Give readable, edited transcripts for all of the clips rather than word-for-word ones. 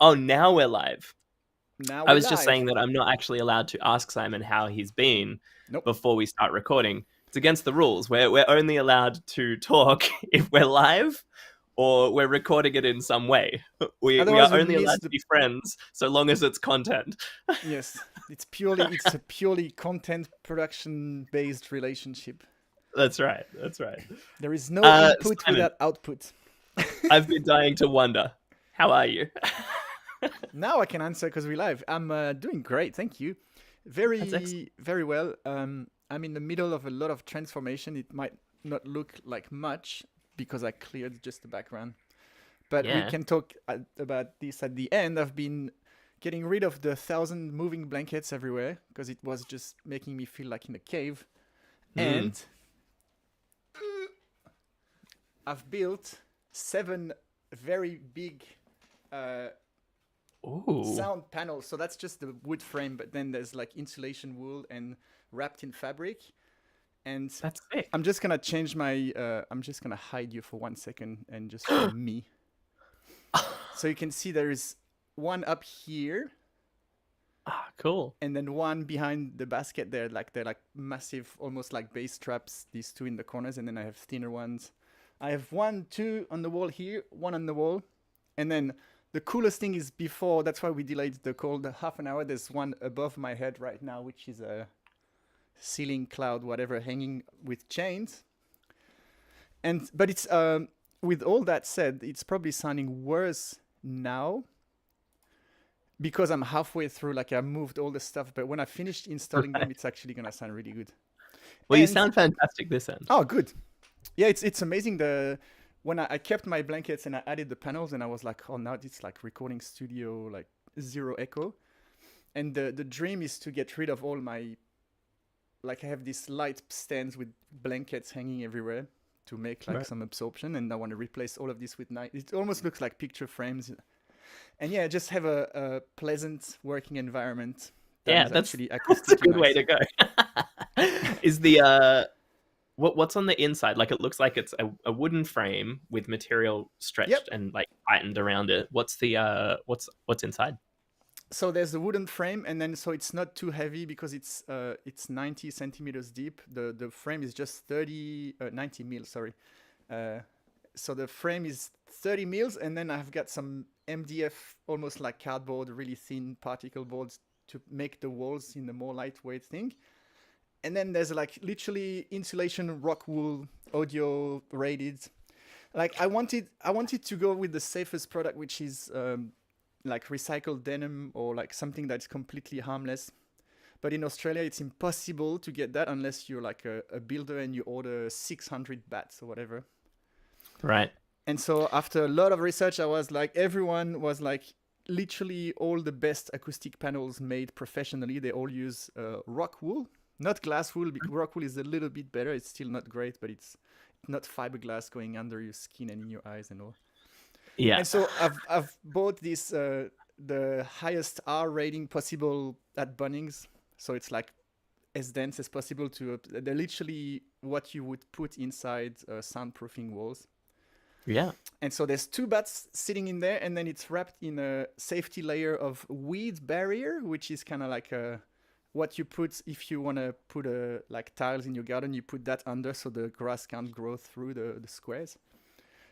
Oh, now we're live. Now I we're was just saying live. that I'm not actually allowed to ask Simon how he's been Nope. before we start recording. It's against the rules. We're only allowed to talk if we're live or we're recording it in some way. We are Otherwise, we only miss allowed to the. be friends so long as it's content. Yes, it's a purely content production based relationship. That's right. That's right. There is no input Simon, without output. I've been dying to wonder. How are you? Now I can answer because we're live. I'm doing great, thank you. That's excellent. Very well. I'm in the middle of a lot of transformation. It might not look like much because I cleared just the background, but we Yeah. can talk about this at the end. I've been getting rid of the 1,000 moving blankets everywhere because it was just making me feel like in a cave. Mm. And I've built 7 very big uh, Ooh. sound panels. So that's just the wood frame, but then there's like insulation wool and wrapped in fabric. And That's sick. I'm just gonna change my. I'm just gonna hide you for 1 second and just show me. So you can see there is one up here, Cool. and then one behind the basket there. Like they're like massive, almost like base straps. These 2 in the corners, and then I have thinner ones. I have 1, 2 on the wall here, 1 on the wall, and then the coolest thing is before. That's why we delayed the call the half an hour. There's one above my head right now, which is a ceiling cloud, whatever, hanging with chains. And but it's with all that said, it's probably sounding worse now because I'm halfway through. Like I moved all the stuff, but when I finished installing them, Right. it's actually gonna sound really good. Well, you And sound fantastic this end. oh, good. Yeah, it's amazing. The when I kept my blankets and I added the panels, and I was like, oh, now it's like recording studio, like zero echo. And the dream is to get rid of all my, like I have these light stands with blankets hanging everywhere to make like Right. some absorption, and I want to replace all of this with night. It almost looks like picture frames, and yeah, just have a pleasant working environment that Yeah, is that's actually that's a acoustically good way nice. to go. Is the what's on the inside? Like it looks like it's a wooden frame with material Yep. stretched and like tightened around it. What's the what's inside? So there's the wooden frame, and then so it's not too heavy because it's 90 centimeters deep. The frame is just 90 mils. Sorry. Uh, so the frame is 30 mils, and then I've got some MDF, almost like cardboard, really thin particle boards to make the walls in a more lightweight thing. And then there's like literally insulation rock wool, audio rated. Like I wanted to go with the safest product, which is like recycled denim or like something that's completely harmless. But in Australia, it's impossible to get that unless you're like a builder and you order 600 bats or whatever. Right. And so after a lot of research, I was like, everyone was like, literally all the best acoustic panels made professionally. They all use rock wool, not glass wool. Rock wool is a little bit better. It's still not great, but it's not fiberglass going under your skin and in your eyes and all. Yeah. And so I've bought this the highest R rating possible at Bunnings. So it's like as dense as possible to they're literally what you would put inside soundproofing walls. Yeah. And so there's 2 bats sitting in there, and then it's wrapped in a safety layer of weed barrier, which is kind of like what you put if you want to put like tiles in your garden. You put that under so the grass can't grow through the squares.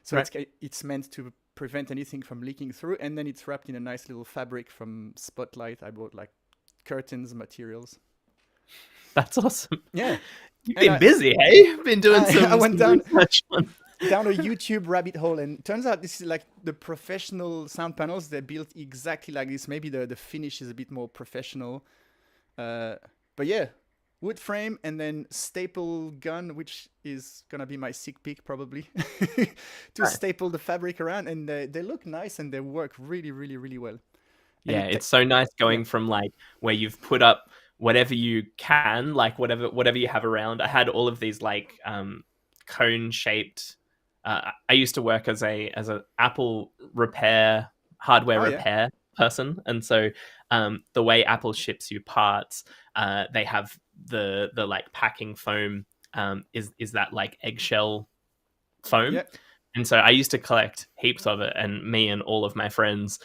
So Right. it's meant to prevent anything from leaking through, and then it's wrapped in a nice little fabric from Spotlight. I bought like curtains materials. That's awesome. Yeah, You've and been busy, hey? You've been doing I some went research on. down a YouTube rabbit hole, and turns out this is like the professional sound panels. They're built exactly like this. Maybe the finish is a bit more professional, but yeah, wood frame and then staple gun, which is gonna be my sick pick probably, to Right. staple the fabric around, and they look nice and they work really, really, really well. And Yeah, it's so nice yeah, going from like where you've put up whatever you can, like whatever you have around. I had all of these like cone shaped. I used to work as a Apple repair hardware oh yeah, repair person, and so the way Apple ships you parts, they have the like packing foam is that like eggshell foam. yeah, And so I used to collect heaps of it, and me and all of my friends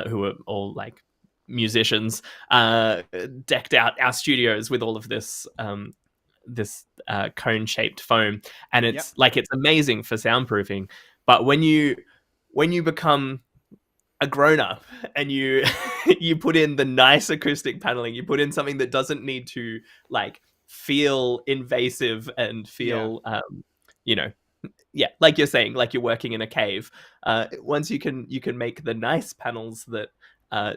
who are all like musicians, decked out our studios with all of this cone shaped foam, and Yeah, it's amazing for soundproofing. But when you become a grown up and you you put in the nice acoustic paneling, you put in something that doesn't need to like feel invasive and yeah, feel you know yeah, like you're saying, like you're working in a cave. Once you can make the nice panels that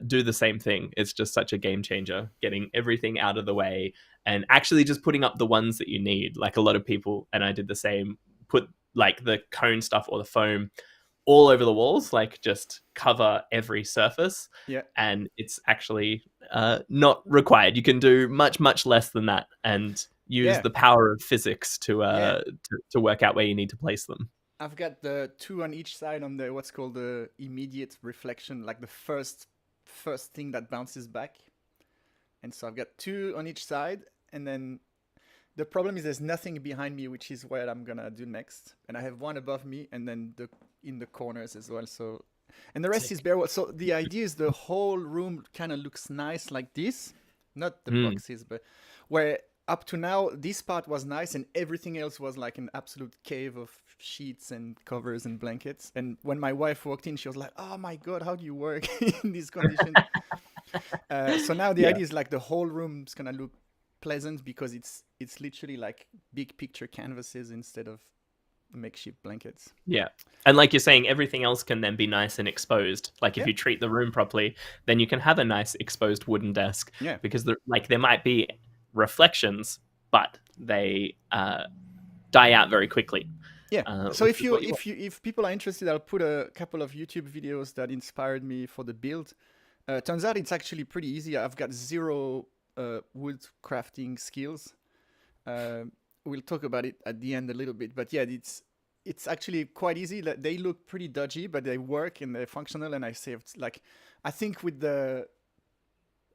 do the same thing, it's just such a game changer. Getting everything out of the way and actually just putting up the ones that you need. Like a lot of people, and I did the same. Put like the cone stuff or the foam all over the walls, like just cover every surface. yeah, And it's actually not required. You can do much less than that and use yeah, the power of physics to yeah. to work out where you need to place them. I've got the two on each side on the what's called the immediate reflection, like the first thing that bounces back. And so I've got two on each side, and then the problem is there's nothing behind me, which is what I'm gonna do next. And I have one above me, and then the in the corners as well. So, and the rest is Sick. bare wall. So the idea is the whole room kind of looks nice like this, not the Mm, boxes, but where up to now this part was nice, and everything else was like an absolute cave of sheets and covers and blankets. And when my wife walked in, she was like, "Oh my god, how do you work in these conditions?" So now the yeah. idea is like the whole room's gonna look pleasant because it's literally like big picture canvases instead of makeshift blankets. Yeah. And like you're saying, everything else can then be nice and exposed. Like if Yeah, you treat the room properly, then you can have a nice exposed wooden desk yeah, because there might be reflections, but they die out very quickly, yeah. So which if is you what you want. if you if people are interested, I'll put a couple of YouTube videos that inspired me for the build. Turns out it's actually pretty easy. I've got zero wood crafting skills. Uh, we'll talk about it at the end a little bit, but yeah, it's actually quite easy. They look pretty dodgy, but they work and they're functional. And I saved like, I think with the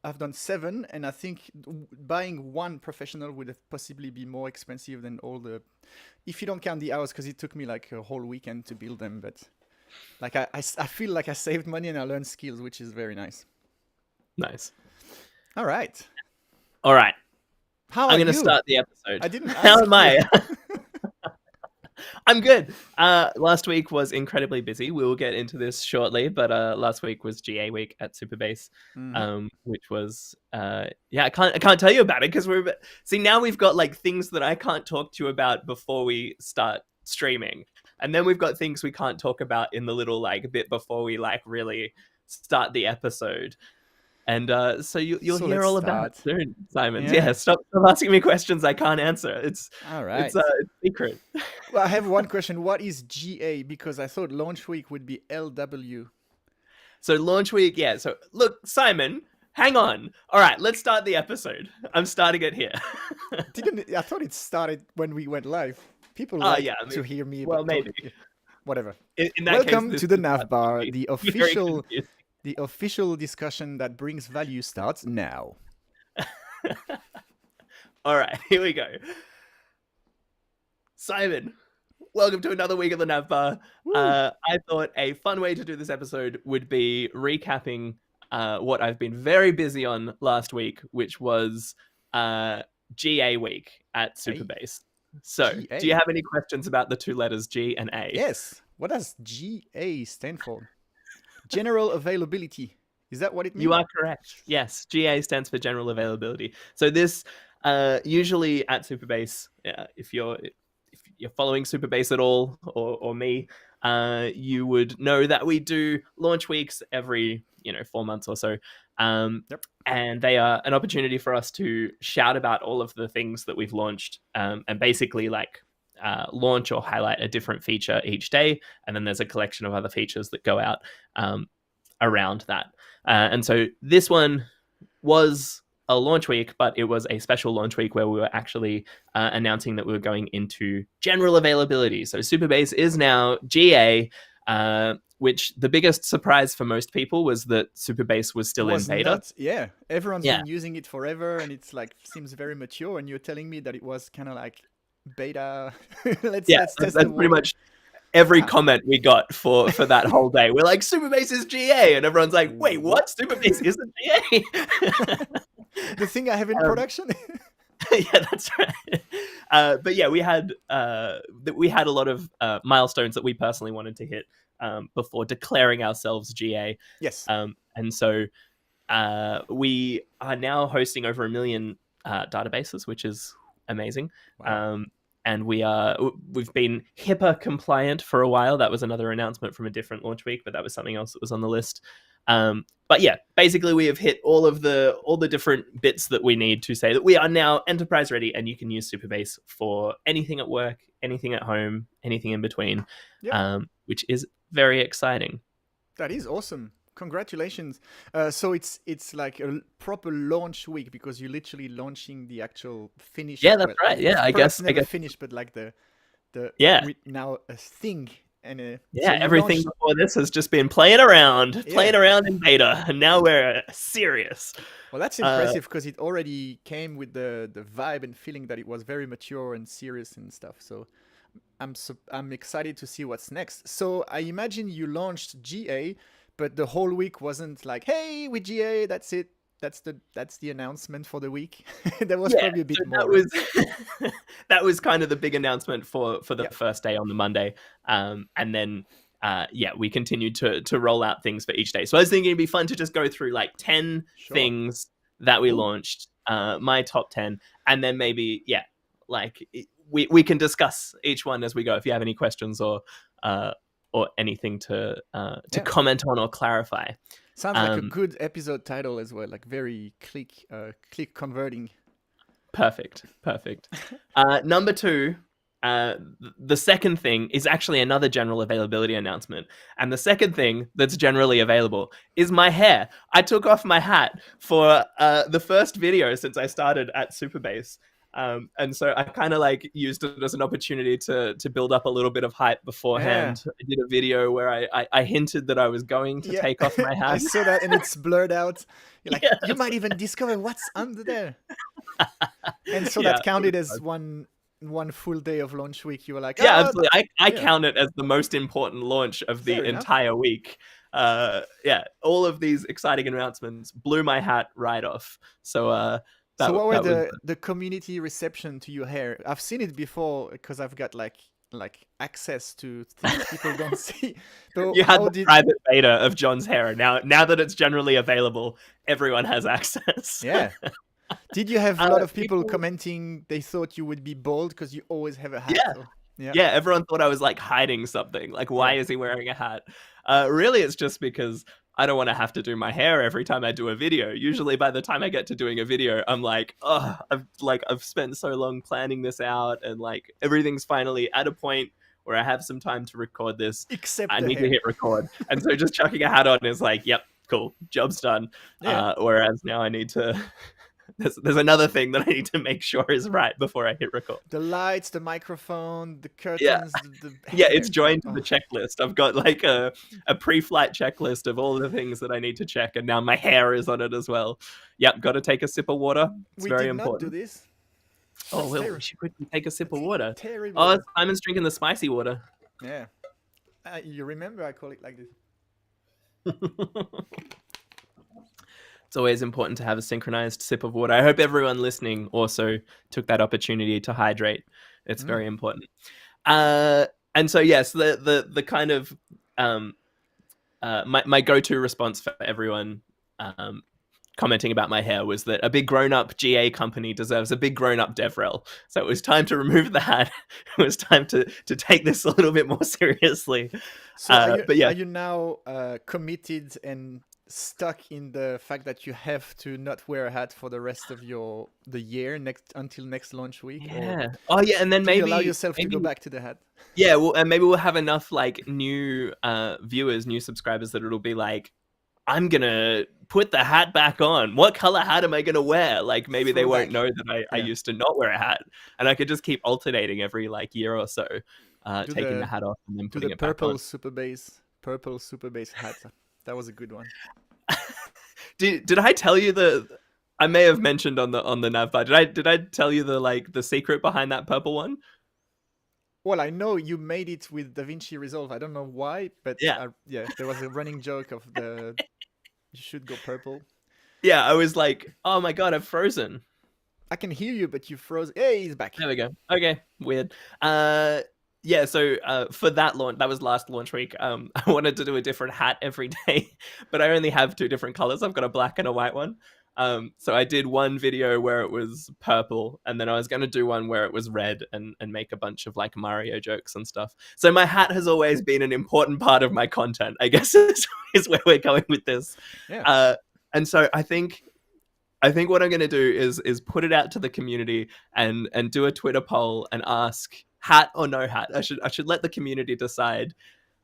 I've done 7, and I think buying one professional would have possibly be more expensive than all the, if you don't count the hours, because it took me like a whole weekend to build them. But like I feel like I saved money and I learned skills, which is very nice. Nice. All right. All right. How I'm are going to you? start the episode. I didn't How am ask you. I? I'm good. Last week was incredibly busy. We will get into this shortly, but last week was GA week at Supabase, Mm-hmm. which was yeah. I can't tell you about it because see now we've got like things that I can't talk to you about before we start streaming, and then we've got things we can't talk about in the little like bit before we like really start the episode. And so you'll So hear let's all about it start. soon, Simon. Yeah. Yeah, stop asking me questions I can't answer. All It's right. it's secret. Well, I have one question. What is GA? Because I thought launch week would be LW. So launch week, yeah. So look, Simon, hang on. All right, let's start the episode. I'm starting it here. Didn't I thought it started when we went live. People like Yeah. I mean, to hear me well, but talk. maybe Whatever. in that case, Welcome this to the is about to NavBar. be very confusing. The official discussion that brings value starts now. All right, here we go. Simon, welcome to another week of the Navbar. Woo! I thought a fun way to do this episode would be recapping what I've been very busy on last week, which was GA week at Hey, Supabase. So, do you GA. have any questions about the two letters G and A? Yes. What does GA stand for? General availability. Is that what it You means? are correct. Yes, GA stands for general availability. So this usually at Supabase, if you're following Supabase at all, or me, you would know that we do launch weeks every 4 months or so, Yep. and they are an opportunity for us to shout about all of the things that we've launched, and basically like launch or highlight a different feature each day, and then there's a collection of other features that go out around that. And so this one was a launch week, but it was a special launch week where we were actually announcing that we were going into general availability. So Supabase is now GA, which the biggest surprise for most people was that Supabase was still in Was beta. nuts. Yeah. Everyone's Yeah, been using it forever and it's like seems very mature, and you're telling me that it was kind of like beta. let's yeah, let's test the that's pretty water. much every Wow. comment we got for that whole day. We're like, Supabase is GA, and everyone's like, wait, what? What? Supabase isn't GA? The thing I have in um, production? yeah, that's right. But yeah, we had a lot of milestones that we personally wanted to hit before declaring ourselves GA, Yes. and so we are now hosting over 1 million databases, which is amazing. Wow. Um, and we've been HIPAA compliant for a while. That was another announcement from a different launch week, but that was something else that was on the list. But yeah, basically we have hit all the different bits that we need to say that we are now enterprise ready, and you can use Supabase for anything at work, anything at home, anything in between, Yep. which is very exciting. That is awesome. Congratulations. So it's like a proper launch week because you're literally launching the actual Yeah, finished. that's Well, right. Yeah, I perhaps guess. never finished, but like the Yeah, now a thing. And so yeah. you Everything launched. before this has just been playing Yeah. around in beta, and now we're serious. Well, that's Uh, impressive because it already came with the vibe and feeling that it was very mature and serious and stuff. So I'm excited to see what's next. So I imagine you launched GA, but the whole week wasn't like, "Hey, we GA, that's it. That's the announcement for the week." There was yeah, probably a so bit that more, right? was that was kind of the big announcement for the Yeah, first day on the Monday, and then yeah, we continued to roll out things for each day. So I was thinking it'd be fun to just go through like 10 sure. things that we Ooh, launched, my top 10, and then maybe yeah, like we can discuss each one as we go. If you have any questions uh, or anything to yeah. comment on or clarify. Sounds like a Um, good episode title as well, like very click converting. Perfect. Perfect. Number two, the second thing is actually another general availability announcement. And the second thing that's generally available is my hair. I took off my hat for the first video since I started at Supabase. And so I kind of like used it as an opportunity to build up a little bit of hype Yeah, beforehand. I did a video where I hinted that I was going to yeah. take off my I hat. saw that, and it's blurred out. You're like, you Yes. might even discover what's under there. And so Yeah. that counted as one full day of launch week. You were like, Yeah, oh, absolutely. I yeah, count it as the most important launch of the fair enough. entire week. Yeah, all of these exciting announcements blew my hat right off. So So what were that was the community reception to your hair? I've seen it before because I've got like access to things people don't see. But you had how the did? private beta of John's hair. Now that it's generally available, everyone has access. Yeah. Did you have a lot of people People, commenting they thought you would be bald because you always have a hat? yeah, Or, yeah, yeah, everyone thought I was like hiding something. Like, why yeah. is he wearing a hat? Really, it's just because I don't want to have to do my hair every time I do a video. Usually, by the time I get to doing a video, I'm like, oh, I've spent so long planning this out, and like everything's finally at a point where I have some time to record this. Except I the need to hair. hit record, and so just chucking a hat on is like, yep, cool, job's done. Yeah. Whereas now I need to. There's another thing that I need to make sure is right before I hit record. The lights, the microphone, the Yeah, curtains, the yeah, it's hair. joined to Oh, the checklist. I've got like a pre-flight checklist of all the things that I need to check, and now my hair is on it as well. Yep, got to take a sip of water. It's we very did not do important. this. Oh, That's well, we should quickly take a sip of water. Oh, terrible. Simon's drinking the spicy water. Yeah. You remember I call it like this. It's always important to have a synchronized sip of water. I hope everyone listening also took that opportunity to hydrate. It's Mm. very important. And so yes, the kind of my go-to response for everyone commenting about my hair was that a big grown-up GA company deserves a big grown-up DevRel. So it was time to remove that. It was time to take this a little bit more seriously. So But yeah, are you now committed and stuck in the fact that you have to not wear a hat for the rest of the year next until next launch week, or yeah. Oh yeah, and then do you allow maybe yourself to maybe go back to the hat? yeah, well, and maybe we'll have enough like new viewers, new subscribers that it'll be like, I'm gonna put the hat back on. What color hat am I gonna wear? Like maybe they won't Throwback. know that I Yeah. used to not wear a hat, and I could just keep alternating every like year or so, Do taking the the hat off and then do the putting it back on. purple super base hat. That was a good one. Did I tell you the? I may have mentioned on the NavBar. Did I tell you the like the secret behind that purple one? Well, I know you made it with DaVinci Resolve. I don't know why, but Yeah. yeah, there was a running joke of the you should go purple. Yeah, I was like, oh my god, I've frozen. I can hear you, but you froze. Hey, he's back. There we go. Okay, weird. Yeah, so for that launch, that was last launch week. I wanted to do a different hat every day, but I only have two different colors. I've got a black and a white one. So I did one video where it was purple, and then I was going to do one where it was red and make a bunch of like Mario jokes and stuff. So my hat has always been an important part of my content, I guess is where we're going with this. Yeah. And so I think what I'm going to do is put it out to the community and do a Twitter poll and ask hat or no hat. I should let the community decide.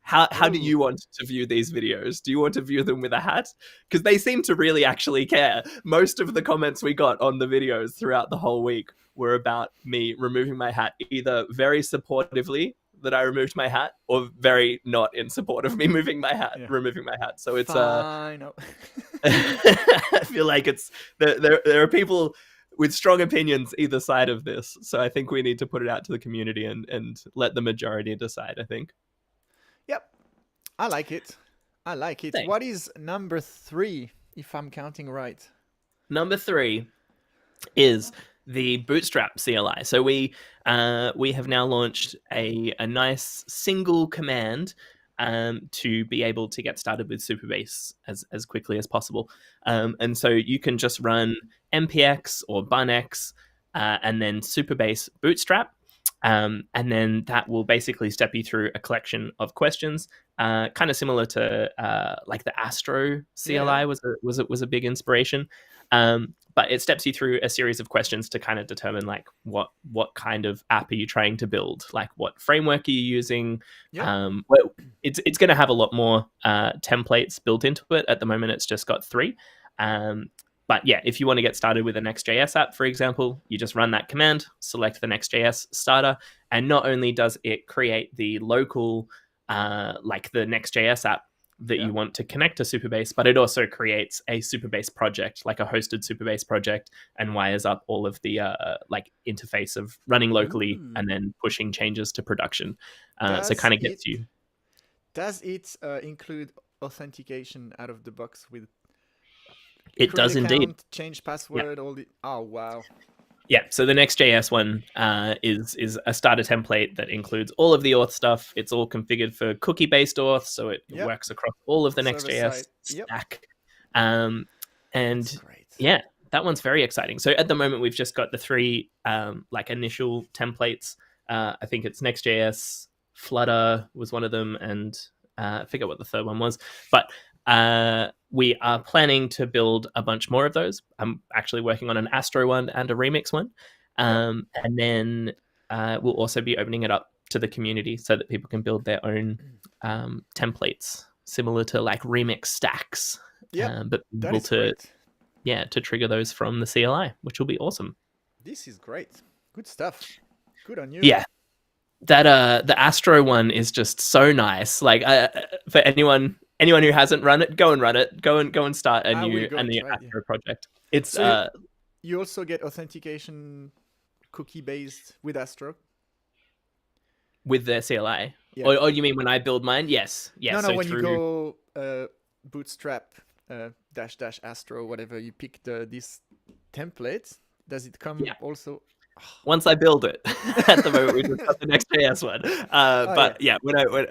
How do Oh, you want to view these videos? Do you want to view them with a hat? Because they seem to really actually care. Most of the comments we got on the videos throughout the whole week were about me removing my hat, either very supportively that I removed my hat, or very not in support of me yeah. removing my hat. So it's Fine. Oh. I feel like it's there are people with strong opinions either side of this. So I think we need to put it out to the community and let the majority decide, I think. Yep. I like it. I like it. Thanks. What is number 3, if I'm counting right? Number 3 is the Bootstrap CLI. So we have now launched a nice single command to be able to get started with Supabase as quickly as possible. And so you can just run npx or bunx and then Supabase Bootstrap. And then that will basically step you through a collection of questions, kind of similar to like the Astro Yeah. CLI was a big inspiration. But it steps you through a series of questions to kind of determine like what kind of app are you trying to build, like what framework are you using. Yeah. Well, it's going to have a lot more templates built into it. At the moment, it's just got 3. But yeah, if you want to get started with a Next.js app, for example, you just run that command, select the Next.js starter, and not only does it create the local, like the Next.js app that Yeah. you want to connect to Supabase, but it also creates a Supabase project, like a hosted Supabase project, and wires up all of the like interface of running locally Ooh. and then pushing changes to production. So it Does kind of it gets you. does it include authentication out of the box with It create does indeed. account, change Yeah. password, all the Oh wow. Yeah, so the Next.js one is a starter template that includes all of the auth stuff. It's all configured for cookie-based auth, so it Yep. works across all of the Server Next.js side. Yep. stack. That's And great. yeah, that one's very exciting. So at the moment, we've just got the 3 like initial templates. I think it's Next.js, Flutter was one of them, and I forget what the third one was. But we are planning to build a bunch more of those. I'm actually working on an Astro one and a Remix one. Yep. And then we'll also be opening it up to the community so that people can build their own templates, similar to like Remix stacks, Yep. but That able is to great. to trigger those from the CLI, which will be awesome. This is great. Good stuff. Good on you. Yeah, that the Astro one is just so nice. Like for anyone who hasn't run it, go and run it. Go and start I will go a and new try it. Yeah. Astro project. It's So you also get authentication cookie based with Astro. with the CLI. Yeah. Or you mean when I build mine? Yes. No, no. So When you through go bootstrap dash dash Astro, whatever you pick this template, does it come yeah. also? Once I build it, at the moment we just got the Next.js one. But yeah, when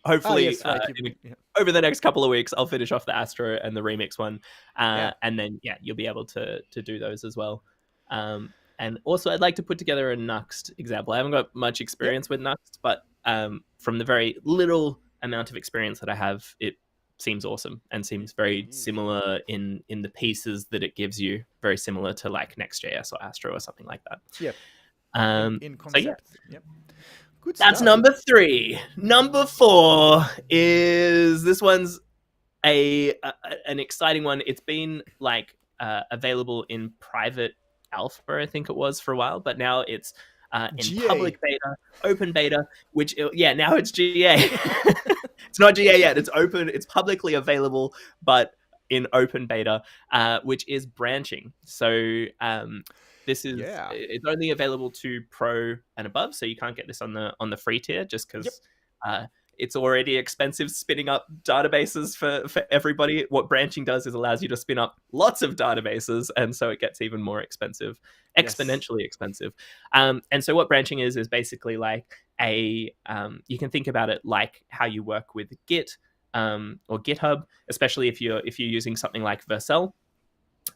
hopefully yes, right. Yeah. over the next couple of weeks, I'll finish off the Astro and the Remix one, Yeah. and then yeah, you'll be able to do those as well. And also, I'd like to put together a Nuxt example. I haven't got much experience with Nuxt, but from the very little amount of experience that I have, it seems awesome and seems very similar in the pieces that it gives you, very similar to like Next.js or Astro or something like that. Yep. In So yeah, concept. Yep. Good that's stuff. number 3. Number 4 is this one's an exciting one. It's been like available in private alpha, I think it was, for a while, but now it's in GA. public beta, open beta, which now it's GA. It's not GA yet. It's open. It's publicly available, but in open beta, which is branching. So this is Yeah. it's only available to Pro and above, so you can't get this on the free tier just Yep. because it's already expensive spinning up databases for everybody. What branching does is allows you to spin up lots of databases, and so it gets even more expensive, Yes. exponentially expensive. And so what branching is basically like you can think about it like how you work with Git or GitHub, especially if you're using something like Vercel.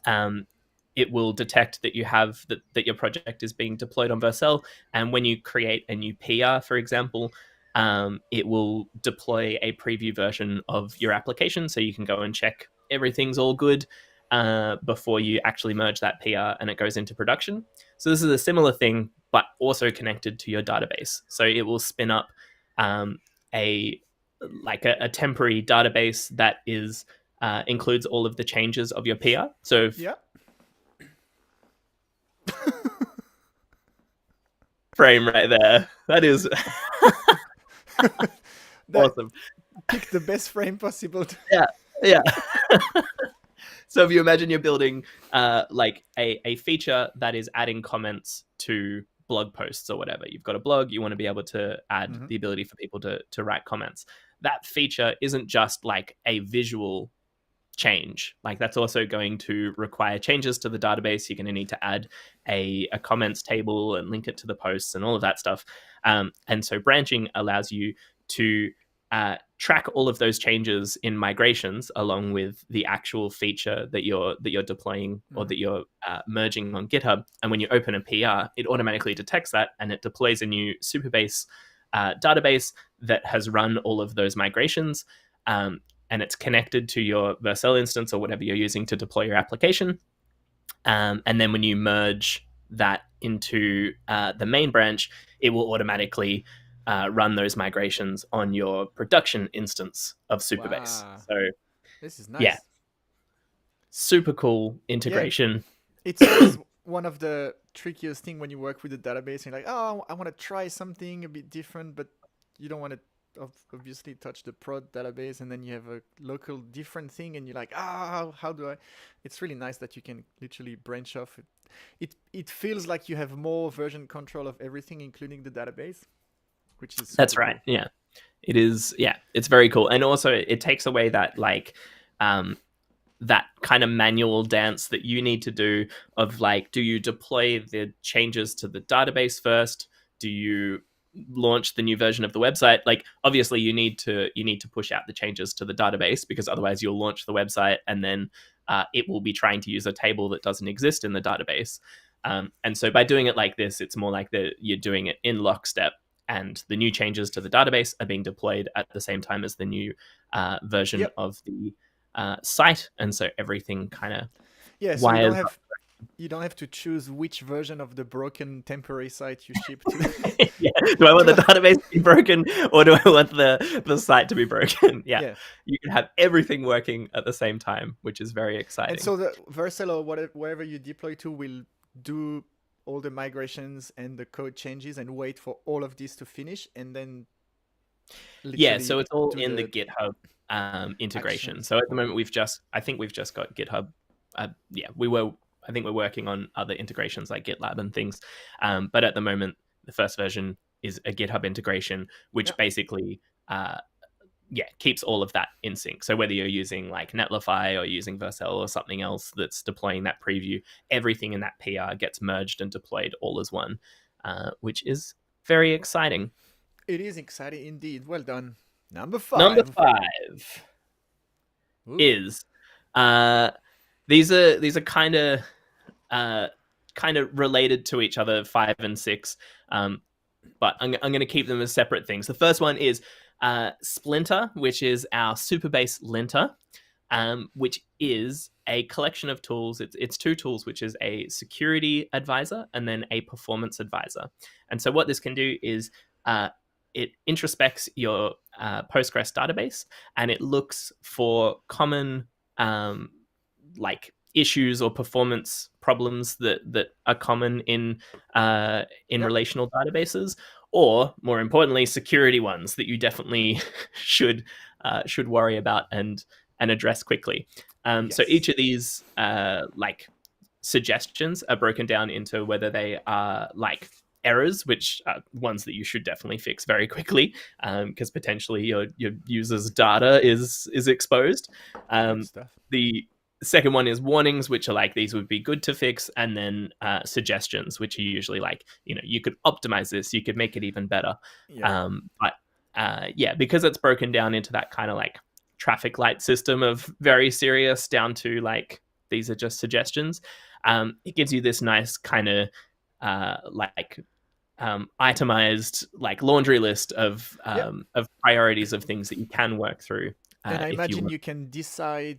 Um, it will detect that you have that your project is being deployed on Vercel, and when you create a new PR, for example, it will deploy a preview version of your application, so you can go and check everything's all good before you actually merge that PR and it goes into production. So this is a similar thing, but also connected to your database. So it will spin up a a temporary database that is includes all of the changes of your PR. So Yeah. frame right there. That is That awesome. pick the best frame possible. Yeah, yeah. So if you imagine you're building like a feature that is adding comments to blog posts or whatever. You've got a blog, you want to be able to add Mhm. the ability for people to write comments. That feature isn't just like a visual change. Like that's also going to require changes to the database. You're going to need to add a comments table and link it to the posts and all of that stuff. And so branching allows you to track all of those changes in migrations along with the actual feature that you're deploying or Mhm. that you're merging on GitHub. And when you open a PR, it automatically detects that and it deploys a new Supabase database that has run all of those migrations. And it's connected to your Vercel instance or whatever you're using to deploy your application. And then when you merge that into the main branch, it will automatically run those migrations on your production instance of Supabase. Wow. So This is yeah, nice. super cool Yeah. integration. It's always one of the trickiest thing when you work with a database. And you're like, oh, I want to try something a bit different, but you don't want to obviously touch the prod database, and then you have a local different thing, and you're like, how do I? It's really nice that you can literally branch off. It feels like you have more version control of everything, including the database, which is super That's right. cool. Yeah. It is. Yeah. It's very cool. And also it takes away that like, that kind of manual dance that you need to do of like, do you deploy the changes to the database first? Do you launch the new version of the website? Like obviously you need to push out the changes to the database because otherwise you'll launch the website and then it will be trying to use a table that doesn't exist in the database. And so by doing it like this, it's more like you're doing it in lockstep and the new changes to the database are being deployed at the same time as the new version Yep. of the site, and so everything kind of Yeah. So wires up. you don't have to choose which version of the broken temporary site you ship to. Yeah. Do I want the to database to be broken, or do I want the site to be broken? Yeah, yeah. you can have everything working at the same time, which is very And exciting. so the Vercel or whatever, wherever you deploy to will do all the migrations and the code changes and wait for all of this to finish and then Yeah, so literally it's all do in the the GitHub integration. actions. So at the Wow. moment, I think we've just got GitHub. Yeah, I think we're working on other integrations like GitLab and things. But at the moment, the first version is a GitHub integration, Yeah. which basically, yeah, keeps all of that in sync. So whether you're using like Netlify or using Vercel or something else that's deploying that preview, everything in that PR gets merged and deployed all as one, which is very exciting. It is exciting indeed. Well done. Number Number 5. 5 Ooh. is uh, these are uh, kind of related to each other, 5 and 6, but I'm going to keep them as separate things. The first one is Splinter, which is our Supabase linter, which is a collection of tools. It's two tools, which is a security advisor and then a performance advisor. And so what this can do is it introspects your Postgres database and it looks for common like issues or performance problems that are common in Yep. relational databases, or more importantly, security ones that you definitely should worry about and and address quickly. So each Yes. of these like suggestions are broken down into whether they are like errors, which are ones that you should definitely fix very quickly, because potentially your user's data is exposed. Good Um, stuff. the second one is warnings, which are like these would be good to fix, and then suggestions, which are usually like, you could optimize this, you could make it even better. Yeah. But yeah, because it's broken down into that kind of like traffic light system of very serious down to like these are just suggestions. It gives you this nice kind of like itemized like laundry list Yep. of priorities of things that you can work through And I if you imagine want. you can decide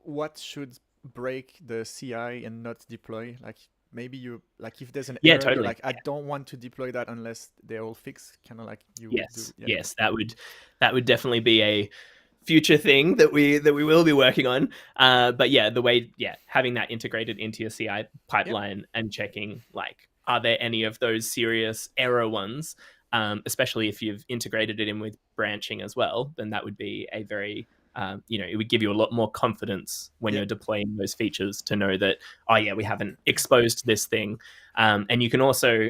what should break the CI and not deploy. Like maybe you like if there's an Yeah, error, you're totally. like, I don't want to deploy that unless they're all fixed. Kind of like you would do. Yes, Yeah. yes, that would definitely be a future thing that we will be working on. But yeah, the way having that integrated into your CI Yep. pipeline and checking like are there any of those serious error ones, especially if you've integrated it in with branching as well, then that would be a very it would give you a lot more confidence when Yep. you're deploying those features to know that, oh yeah, we haven't exposed this thing. And you can also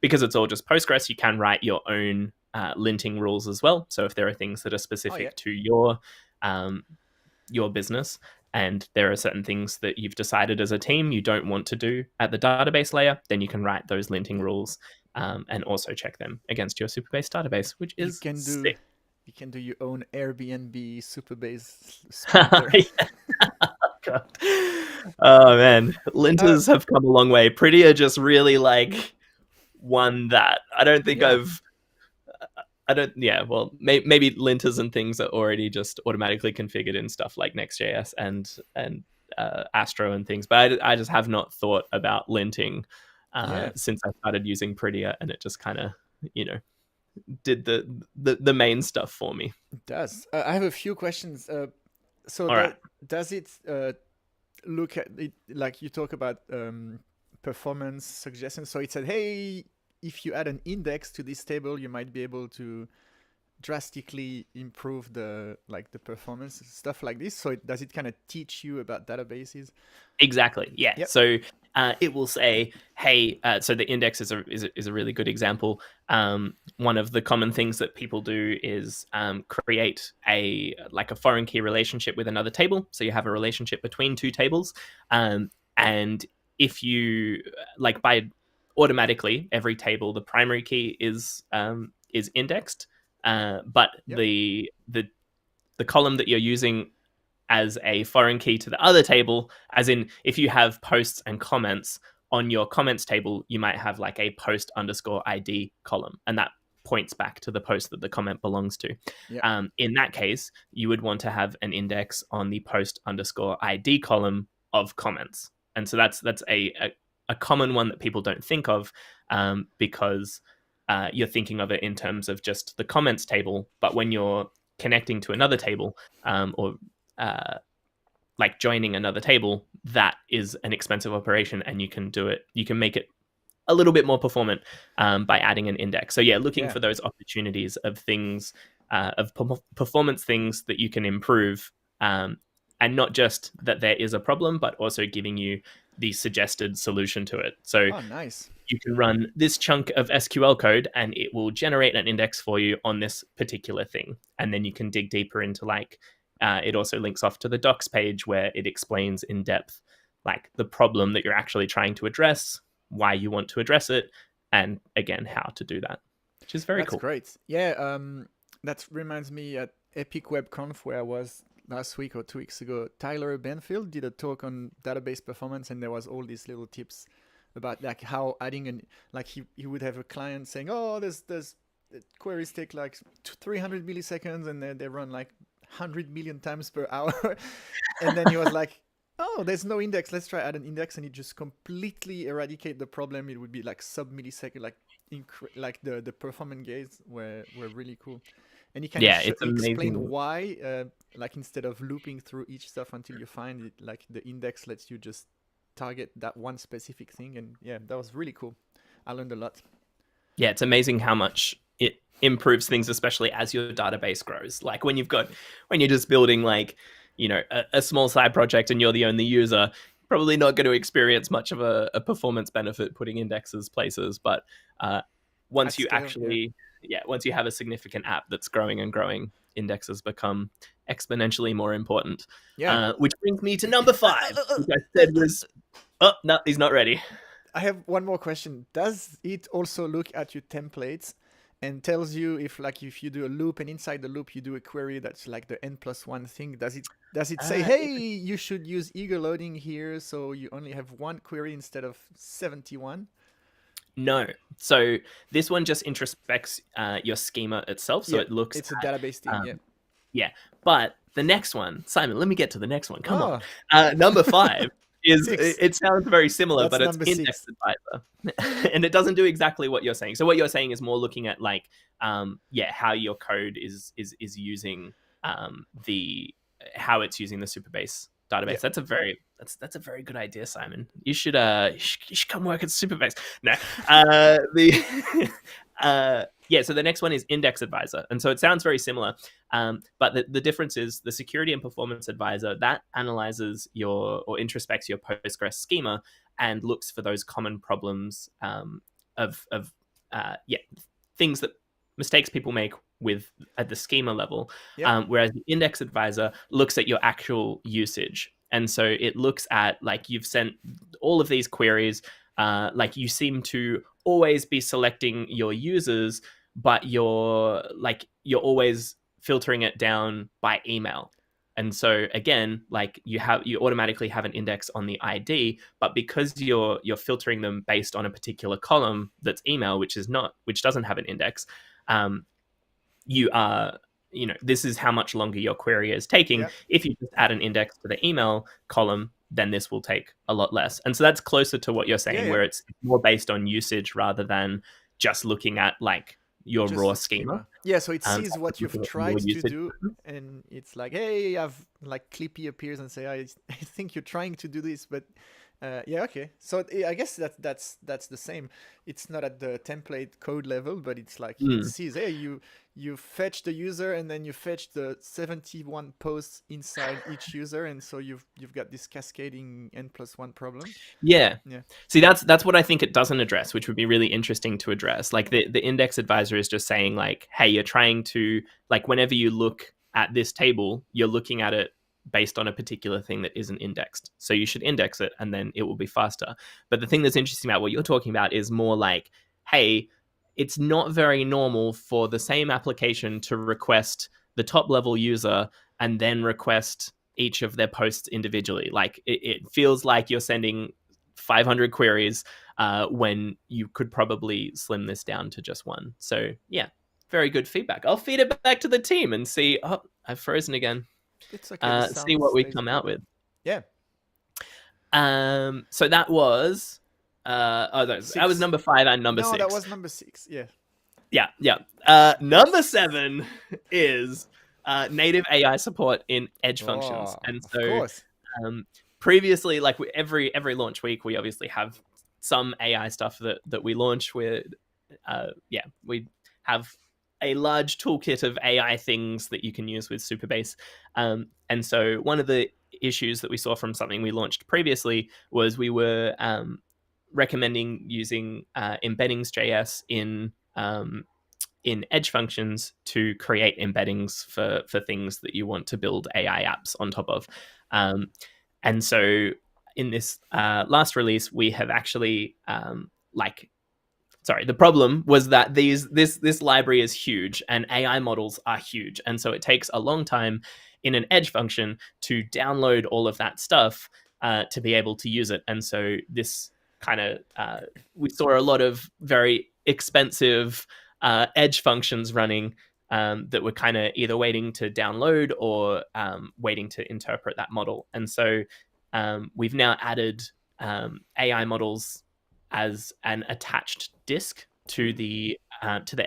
because it's all just Postgres, you can write your own linting rules as well. So if there are things that are Oh yeah. specific to um, your business, and there are certain things that you've decided as a team you don't want to do at the database layer, then you can write those linting Yep. rules and also check them against your Supabase database, which You is can do sick. you can do your own Airbnb Supabase splitter. God. Oh man, uh, linters have come a long way. Prettier just really like won that. I don't think yeah. I've I don't. Yeah, well, maybe linters and things are already just automatically configured in stuff like Next.js and Astro and things, but I just have not thought about linting Yeah. since I started using Prettier, and it just kind of you know did the main stuff for me. It does. I have a few questions. So All right. does it look at it like you talk about performance suggestions? So it said, hey, if you add an index to this table, you might be able to drastically improve the performance stuff like this. So does it kind of teach you about databases? Exactly. Yeah. Yep. So it will say, "Hey." So the index is a really good example. One of the common things that people do is create a foreign key relationship with another table. So you have a relationship between two tables, and if you like by automatically every table, the primary key is indexed, but Yep. the column that you're using as a foreign key to the other table, as in if you have posts and comments on your comments table, you might have like a post underscore ID column, and that points back to the post that the comment belongs to. Yep. In that case, you would want to have an index on the post underscore ID column of comments. And so that's a common one that people don't think of because you're thinking of it in terms of just the comments table. But when you're connecting to another table or uh, like joining another table, that is an expensive operation, and you can do it. You can make it a little bit more performant by adding an index. So yeah, looking Yeah. for those opportunities of things of performance things that you can improve, and not just that there is a problem, but also giving you the suggested solution to it. So Oh, nice. you can run this chunk of SQL code and it will generate an index for you on this particular thing. And then you can dig deeper into it also links off to the docs page where it explains in depth like the problem that you're actually trying to address, why you want to address it, and again, how to do that, which is very That's cool. great. Yeah. That reminds me at Epic WebConf where I was last week or 2 weeks ago. Tyler Benfield did a talk on database performance, and there was all these little tips about like how adding like he would have a client saying, oh, there's queries take like 300 milliseconds and they run like 100 million times per hour. And then he was like, oh, there's no index, let's try add an index, and it just completely eradicate the problem. It would be like sub millisecond, like like the performance gains were really cool. And he kind of Yeah, it's explained amazing. why like instead of looping through each stuff until you find it, like the index lets you just target that one specific thing. And yeah, that was really cool. I learned a lot. Yeah, it's amazing how much it improves things, especially as your database grows. Like when you're just building like, a small side project and you're the only user, probably not going to experience much of a performance benefit putting indexes places. But uh, At once you scale, yeah. actually, once you have a significant app that's growing and growing, indexes become exponentially more important. Yeah. Which brings me to number Uh, 5, uh, uh, which I uh, said uh, was, oh no, he's not ready. I have one more question. Does it also look at your templates and tells you if you do a loop and inside the loop you do a query that's like the n+1 thing? Does it say, Uh, hey, you should use eager loading here, so you only have one query instead of 71? No. So this one just introspects your schema itself. So Yeah, it looks it's a at, database thing. Yeah. yeah. But the next one, Simon, let me get to the next one. Come on. Oh, Number 5 is, six. it sounds very similar, That's but it's number Index 6. Advisor. And it doesn't do exactly what you're saying. So what you're saying is more looking at like, how your code is using how it's using the Supabase Yeah. database. That's a very good idea, Simon. You should come work at Supabase. No, the yeah. So the next one is Index Advisor, and so it sounds very similar, but the difference is the Security and Performance Advisor that analyzes or introspects your Postgres schema and looks for those common problems of things that mistakes people make with at the schema level, Yeah. whereas the Index Advisor looks at your actual usage. And so it looks at like you've sent all of these queries, like you seem to always be selecting your users, but you're always filtering it down by email. And so again, like you automatically have an index on the ID, but because you're filtering them based on a particular column that's email, which doesn't have an index, um, you are this is how much longer your query is taking. Yeah. If you just add an index to the email column, then this will take a lot less. And so that's closer to what you're Yeah. saying, Yeah. where it's more based on usage rather than just looking at like your Just raw the schema. schema. Yeah, so it So sees what you've looking at your tried to usage. do, and it's like, hey, I've like Clippy appears and say, I think you're trying to do this, but yeah, okay. So I guess that's the same. It's not at the template code level, but it's like it Mm. sees, hey, you fetch the user and then you fetch the 71 posts inside each user, and so you've got this cascading n+1 problem. Yeah. Yeah. See, that's what I think it doesn't address, which would be really interesting to address. Like the Index Advisor is just saying like, hey, you're trying to, like, whenever you look at this table, you're looking at it based on a particular thing that isn't indexed. So you should index it and then it will be faster. But the thing that's interesting about what you're talking about is more like, hey, it's not very normal for the same application to request the top level user and then request each of their posts individually. Like it feels like you're sending 500 queries when you could probably slim this down to just one. So yeah, very good feedback. I'll feed it back to the team and see. Oh, I've frozen again. It's okay. The See sound what we stays come okay. out with. Yeah. So that was that was 6. number 5 and number No, 6. that was number 6. Yeah. Yeah. Number 7 is native AI support in edge functions. Oh, And of so course. previously, like every launch week, we obviously have some AI stuff that we launch with. We have a large toolkit of AI things that you can use with Supabase. And so one of the issues that we saw from something we launched previously was we were recommending using embeddings.js in edge functions to create embeddings for things that you want to build AI apps on top of. And so in this last release, we have actually the problem was that this library is huge and AI models are huge. And so it takes a long time in an edge function to download all of that stuff to be able to use it. And so this kind of, we saw a lot of very expensive edge functions running that were kind of either waiting to download or waiting to interpret that model. And so we've now added AI models as an attached disk to the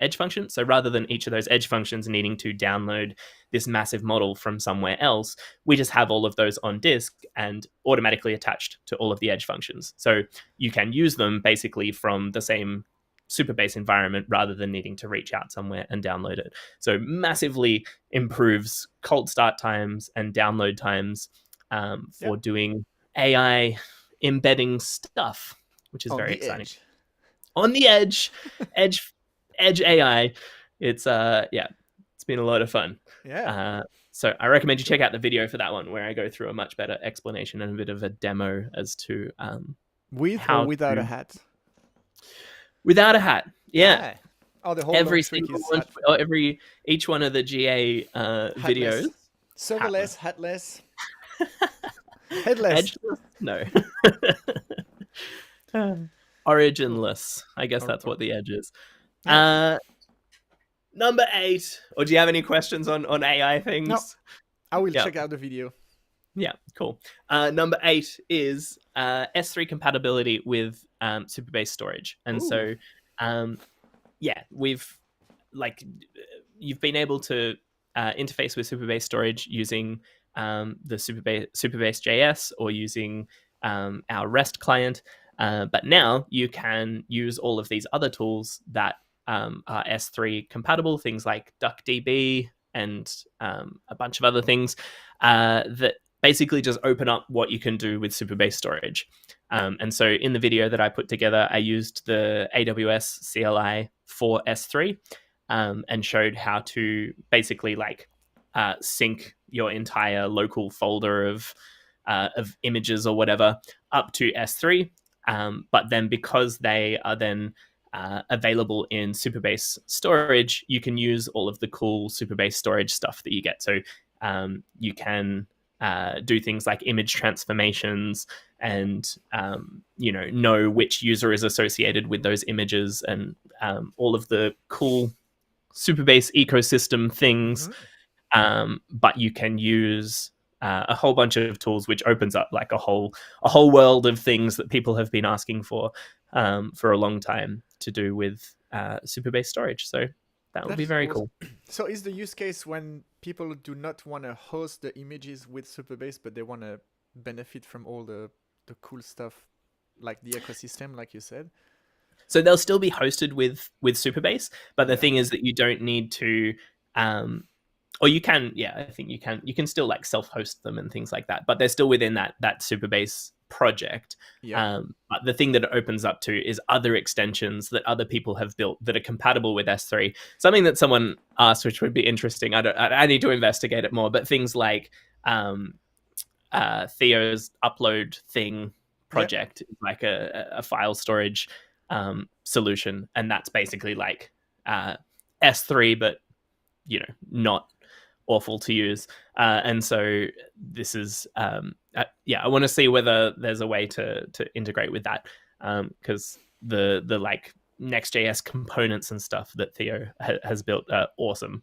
edge function. So rather than each of those edge functions needing to download this massive model from somewhere else, we just have all of those on disk and automatically attached to all of the edge functions. So you can use them basically from the same Supabase environment rather than needing to reach out somewhere and download it. So massively improves cold start times and download times Yeah. for doing AI embedding stuff, which is On very the exciting. edge. On the edge, edge, edge AI. It's yeah, it's been a lot of fun. Yeah. Uh, so I recommend you check out the video for that one, where I go through a much better explanation and a bit of a demo as to With or how without a to hat? without a hat. Yeah, Ah. Oh, the whole long every trick single is one, or each one of the GA videos, hatless. Serverless, hatless, hatless, headless. edgeless. No, Cool. originless. I guess Or, that's what the edge is. yeah. Number 8. Or do you have any questions on AI No, things? I will Yeah. check out the video. Yeah, cool. Number 8 is S3 compatibility with Supabase storage. And Ooh. so, yeah, you've been able to interface with Supabase storage using the Supabase JS or using our REST client. But now you can use all of these other tools that are S3 compatible, things like DuckDB and a bunch of other things that basically just open up what you can do with Supabase storage. And so in the video that I put together, I used the AWS CLI for S3 and showed how to basically sync your entire local folder of images or whatever up to S3. But then because they are then available in Supabase storage, you can use all of the cool Supabase storage stuff that you get. So you can do things like image transformations and know which user is associated with those images and all of the cool Supabase ecosystem things. But you can use a whole bunch of tools, which opens up like a whole world of things that people have been asking for a long time to do with Supabase storage. So that would That be is very awesome. cool. So is the use case when people do not want to host the images with Supabase, but they want to benefit from all the cool stuff, like the ecosystem, like you said? So they'll still be hosted with Supabase, but the Yeah. thing is that you don't need to or you can, yeah, I think you can still like self-host them and things like that, but they're still within that Supabase project. Yeah. But the thing that it opens up to is other extensions that other people have built that are compatible with S3. Something that someone asked, which would be interesting. I need to investigate it more, but things like Theo's upload thing Yeah. project, like a file storage solution, and that's basically like S3, but not awful to use. And so this is I want to see whether there's a way to integrate with that, because the like Next.js components and stuff that Theo has built are awesome.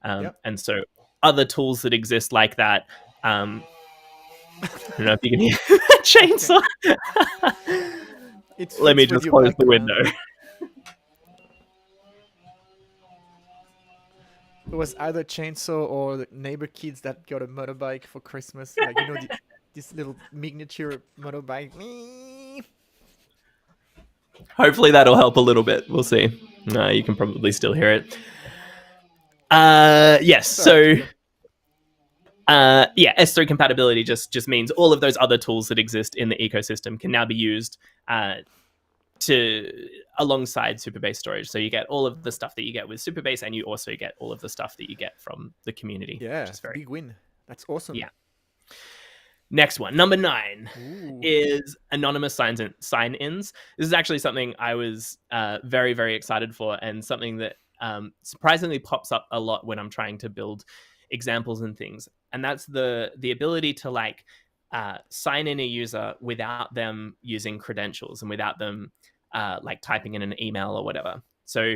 Yeah. And so other tools that exist like that, I don't know if you can hear a Okay. chainsaw. It Let me fits with just your close the background. window. It was either chainsaw or the neighbor kids that got a motorbike for Christmas. Like, this little miniature motorbike. Hopefully that'll help a little bit. We'll see. You can probably still hear it. Yes. So yeah, S3 compatibility just means all of those other tools that exist in the ecosystem can now be used to alongside Supabase storage. So you get all of the stuff that you get with Supabase, and you also get all of the stuff that you get from the community. Yeah, which is very big win. That's awesome. Yeah. Next one, number 9, Ooh. is anonymous sign-ins. This is actually something I was very, very excited for, and something that surprisingly pops up a lot when I'm trying to build examples and things. And that's the ability to like sign in a user without them using credentials and without them like typing in an email or whatever. So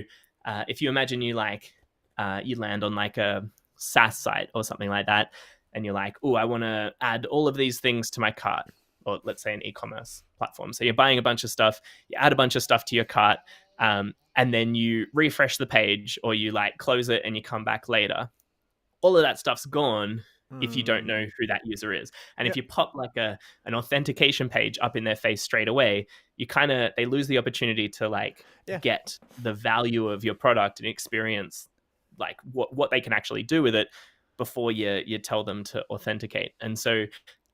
if you imagine you land on like a SaaS site or something like that, and you're like, oh, I want to add all of these things to my cart, or let's say an e-commerce platform. So you're buying a bunch of stuff, you add a bunch of stuff to your cart, and then you refresh the page, or you like close it and you come back later. All of that stuff's gone if you don't Hmm. know who that user is. And Yeah. if you pop like an authentication page up in their face straight away, they lose the opportunity to like Yeah. get the value of your product and experience like what they can actually do with it before you tell them to authenticate. And so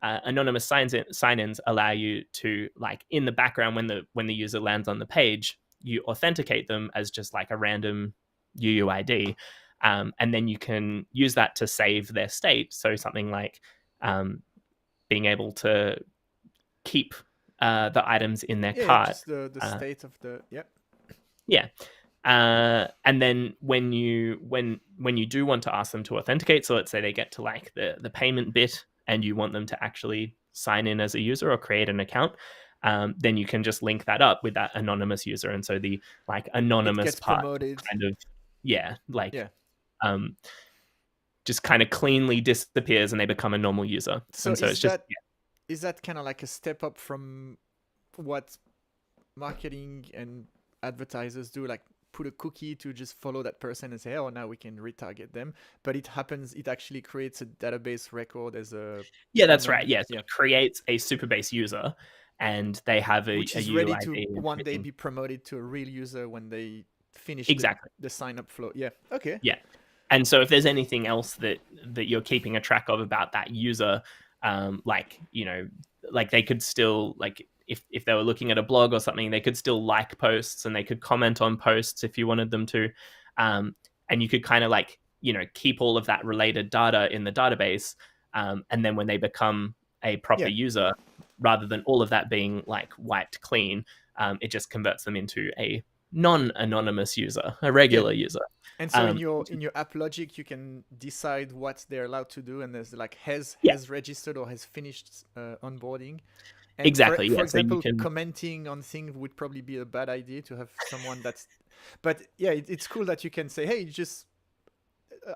anonymous sign-ins allow you to like in the background when the user lands on the page, you authenticate them as just like a random UUID, and then you can use that to save their state. So something like um, being able to keep the items in their Yeah. cart. Just the Uh, state of the. Yeah. yeah. And then when you do want to ask them to authenticate, so let's say they get to like the payment bit, and you want them to actually sign in as a user or create an account, then you can just link that up with that anonymous user, and so the like It anonymous gets part promoted. kind of like Yeah. um, just kind of cleanly disappears, and they become a normal user. So And so it's is just that kind of like a step up from what marketing and advertisers do, like put a cookie to just follow that person and say, oh, now we can retarget them. But it actually creates a database record as a yeah, that's right. anon. Yeah, so Yeah. it creates a Supabase user, and they have Which a is ready to UUID and one day everything. be promoted to a real user when they finish Exactly. the sign up flow. Yeah. Okay. Yeah. And so if there's anything else that you're keeping a track of about that user, like like they could still like if they were looking at a blog or something, they could still like posts and they could comment on posts if you wanted them to, and you could kind of like keep all of that related data in the database, and then when they become a proper Yeah. user, rather than all of that being like wiped clean, it just converts them into a non-anonymous user, a Yeah. regular user. And so in Um, your app logic, you can decide what they're allowed to do, and there's like yeah, has registered or has finished onboarding. And exactly. for Yeah, so you example, can. commenting on things would probably be a bad idea to have someone that's. But yeah, it's cool that you can say, hey, just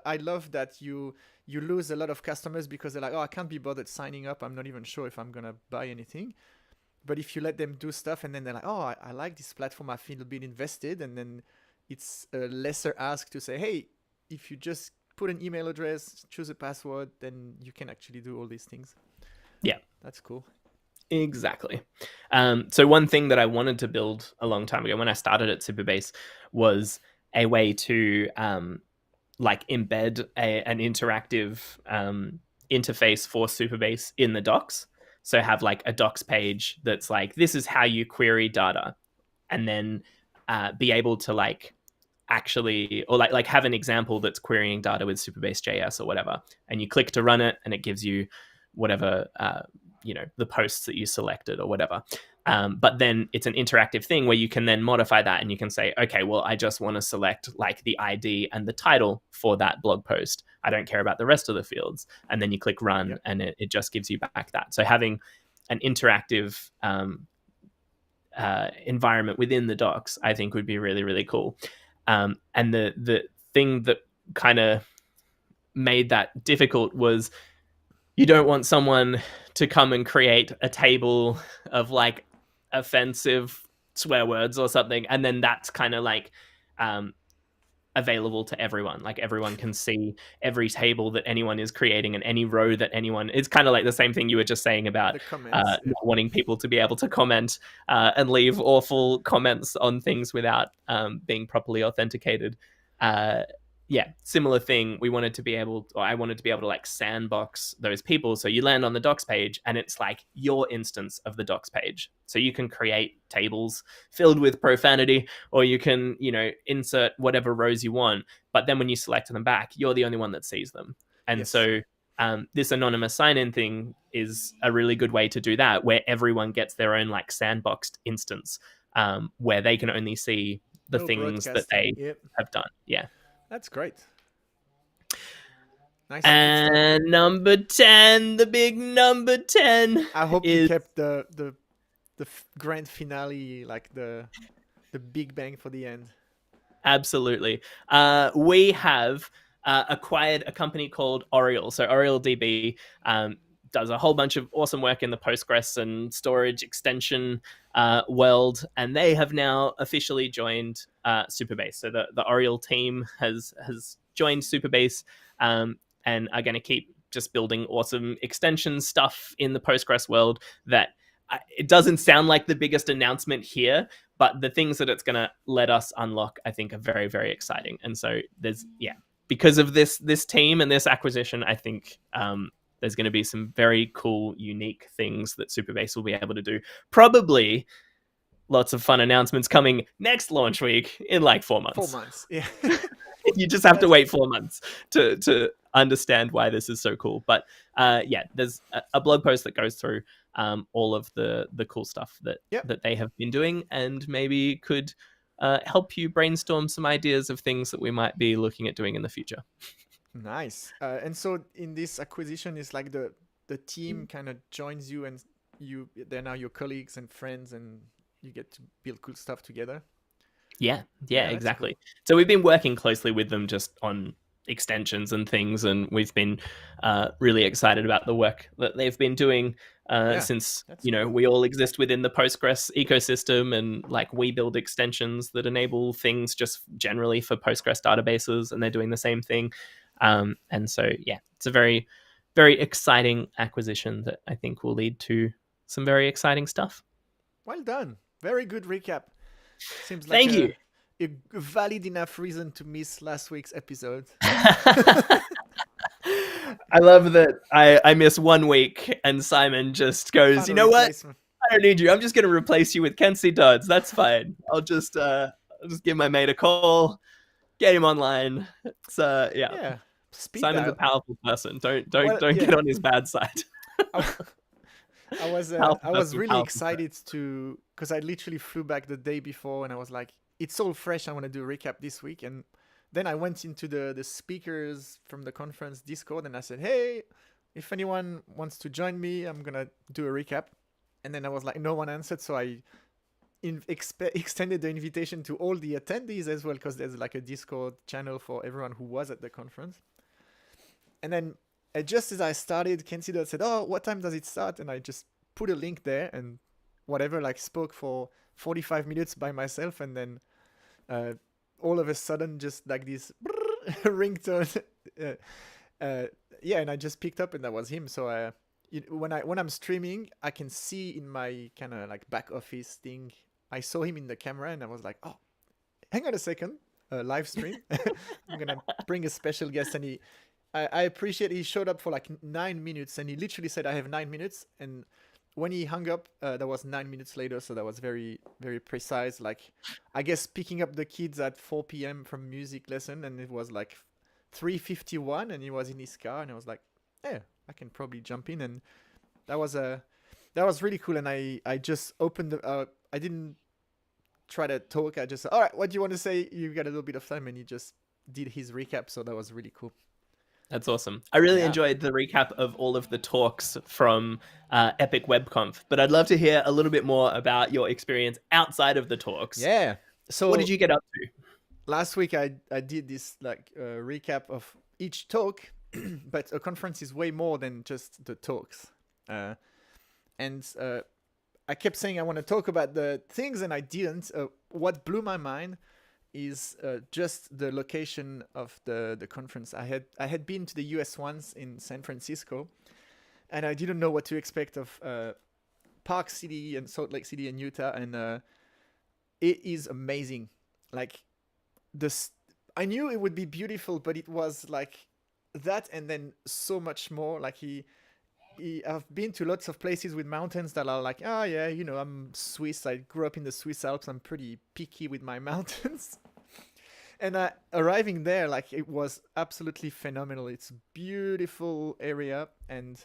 I love that you lose a lot of customers because they're like, oh, I can't be bothered signing up. I'm not even sure if I'm gonna buy anything. But if you let them do stuff and then they're like, oh, I like this platform, I feel a bit invested, and then it's a lesser ask to say, hey, if you just put an email address, choose a password, then you can actually do all these things. Yeah, That's cool. exactly. So one thing that I wanted to build a long time ago when I started at Supabase was a way to like embed an interactive interface for Supabase in the docs. So have like a docs page that's like, this is how you query data, and then be able to like actually or like have an example that's querying data with Supabase JS or whatever, and you click to run it, and it gives you whatever the posts that you selected or whatever. But then it's an interactive thing where you can then modify that, and you can say, okay, well, I just want to select like the ID and the title for that blog post. I don't care about the rest of the fields. And then you click run, Yep. and it just gives you back that. So having an interactive environment within the docs, I think would be really, really cool. And the thing that kind of made that difficult was you don't want someone to come and create a table of like offensive swear words or something, and then that's kind of like um, available to everyone. Like everyone can see every table that anyone is creating and any row that anyone. It's kind of like the same thing you were just saying about The comments. Yeah. not wanting people to be able to comment and leave awful comments on things without being properly authenticated. Uh, yeah, similar thing. We wanted to be able, or I wanted to be able to like sandbox those people. So you land on the docs page, and it's like your instance of the docs page. So you can create tables filled with profanity, or you can, insert whatever rows you want. But then when you select them back, you're the only one that sees them. And Yes. so this anonymous sign-in thing is a really good way to do that, where everyone gets their own like sandboxed instance, where they can only see the No things that broadcasting. they Yep. have done. Yeah. That's great. Nice. It's And number 10, the big number 10 I hope you is kept the grand finale, like the big bang for the end. absolutely. We have acquired a company called Oriole. So Oriole DB does a whole bunch of awesome work in the Postgres and storage extension world, and they have now officially joined Supabase. So the Oriole team has joined Supabase, and are going to keep just building awesome extension stuff in the Postgres world that it doesn't sound like the biggest announcement here, but the things that it's going to let us unlock, I think, are very, very exciting. And so because of this team and this acquisition, I think there's going to be some very cool, unique things that Supabase will be able to do. Probably lots of fun announcements coming next launch week in like 4 months. 4 months, yeah. You just have to wait 4 months to understand why this is so cool. But there's a blog post that goes through all of the cool stuff that they have been doing, and maybe could help you brainstorm some ideas of things that we might be looking at doing in the future. Nice. And so in this acquisition, is like the team kind of joins you, and they're now your colleagues and friends, and you get to build cool stuff together. Yeah, exactly. Cool. So we've been working closely with them just on extensions and things, and we've been really excited about the work that they've been doing since cool. We all exist within the Postgres ecosystem, and like we build extensions that enable things just generally for Postgres databases, and they're doing the same thing. And so it's a very, very exciting acquisition that I think will lead to some very exciting stuff. Well done. Very good recap. Seems like a valid enough reason to miss last week's episode. I love that I miss 1 week and Simon just goes, you know what? I don't need you. I'm just going to replace you with Kenzie Dodds. That's fine. I'll just give my mate a call, get him online. It's Simon's a powerful person. Don't get on his bad side. I was really excited because I literally flew back the day before, and I was like, it's all fresh. I want to do a recap this week. And then I went into the speakers from the conference Discord, and I said, hey, if anyone wants to join me, I'm going to do a recap. And then I was like, no one answered. So I extended the invitation to all the attendees as well, because there's like a Discord channel for everyone who was at the conference. And then just as I started, Kenzie said, oh, what time does it start? And I just put a link there and spoke for 45 minutes by myself. And then all of a sudden, just like this ringtone. And I just picked up, and that was him. So when I'm streaming, I can see in my kind of like back office thing, I saw him in the camera, and I was like, oh, hang on a second, live stream. I'm going to bring a special guest. And I appreciate he showed up for like 9 minutes, and he literally said, I have 9 minutes. And when he hung up, that was 9 minutes later. So that was very, very precise. Like, I guess picking up the kids at 4 p.m. from music lesson, and it was like 3:51, and he was in his car, and I was like, yeah, I can probably jump in. And that was really cool. And I just opened I didn't try to talk. I just said, all right, what do you want to say? You got a little bit of time, and he just did his recap. So that was really cool. That's awesome. I really enjoyed the recap of all of the talks from Epic WebConf, but I'd love to hear a little bit more about your experience outside of the talks. Yeah. So what did you get up to? Last week, I did this recap of each talk, but a conference is way more than just the talks. And I kept saying I want to talk about the things, and I didn't. What blew my mind is just the location of the conference. I had been to the US once in San Francisco, and I didn't know what to expect of Park City and Salt Lake City and Utah, and it is amazing. Like, I knew it would be beautiful, but it was like that, and then so much more. Like I've been to lots of places with mountains that are like, oh yeah, I'm Swiss. I grew up in the Swiss Alps. I'm pretty picky with my mountains. And arriving there, like, it was absolutely phenomenal. It's a beautiful area, and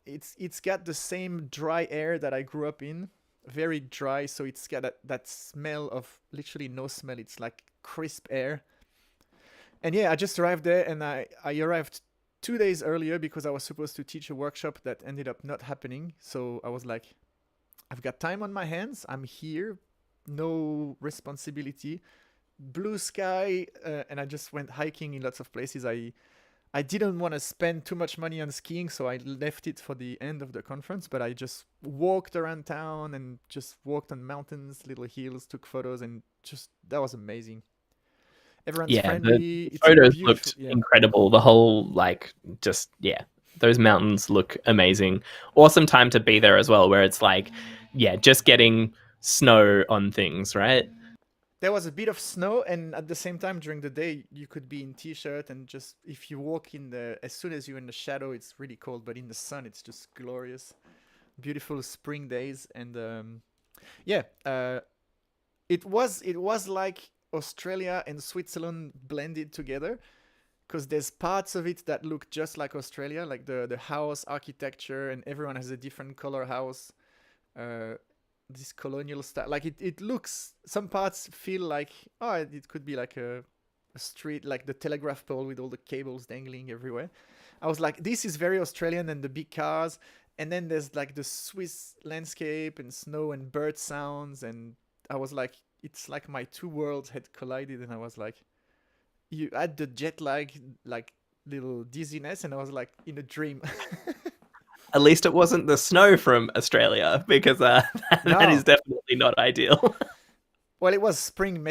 it's got the same dry air that I grew up in, very dry. So it's got that smell of literally no smell. It's like crisp air. And I just arrived there, and I arrived 2 days earlier because I was supposed to teach a workshop that ended up not happening. So I was like, I've got time on my hands. I'm here, no responsibility, blue sky, and I just went hiking in lots of places. I didn't want to spend too much money on skiing, so I left it for the end of the conference, but I just walked around town and just walked on mountains, little hills, took photos, and just, that was amazing. Everyone's friendly. The photos looked incredible. The whole, those mountains look amazing. Awesome time to be there as well, where it's like, yeah, just getting snow on things, right? There was a bit of snow, and at the same time during the day you could be in t-shirt, and just if you walk in the as soon as you're in the shadow it's really cold, but in the sun it's just glorious, beautiful spring days. And yeah, it was like Australia and Switzerland blended together, because there's parts of it that look just like Australia, like the house architecture, and everyone has a different color house, uh, this colonial style. Like it looks. Some parts feel like, oh, it could be like a street, like the telegraph pole with all the cables dangling everywhere. I was like, this is very Australian, and the big cars. And then there's like the Swiss landscape and snow and bird sounds, and I was like, it's like my two worlds had collided, and I was like, you had the jet lag, like little dizziness, and I was like in a dream. At least it wasn't the snow from Australia, because that is No, definitely not ideal. well, it was spring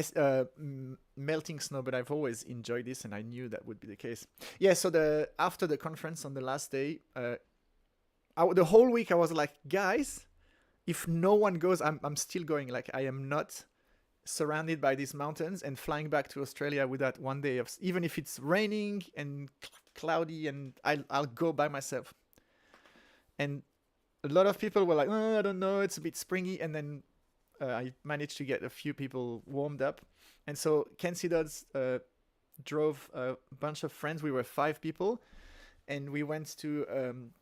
melting snow, but I've always enjoyed this, and I knew that would be the case. Yeah. So the after the conference on the last day, the whole week I was like, guys, if no one goes, I'm still going. Like I am not surrounded by these mountains and flying back to Australia without one day of, even if it's raining and cloudy, and I'll go by myself. And a lot of people were like, oh, I don't know, it's a bit springy. And then I managed to get a few people warmed up. And so Kenzie Dodds drove a bunch of friends. We were 5 people, and we went to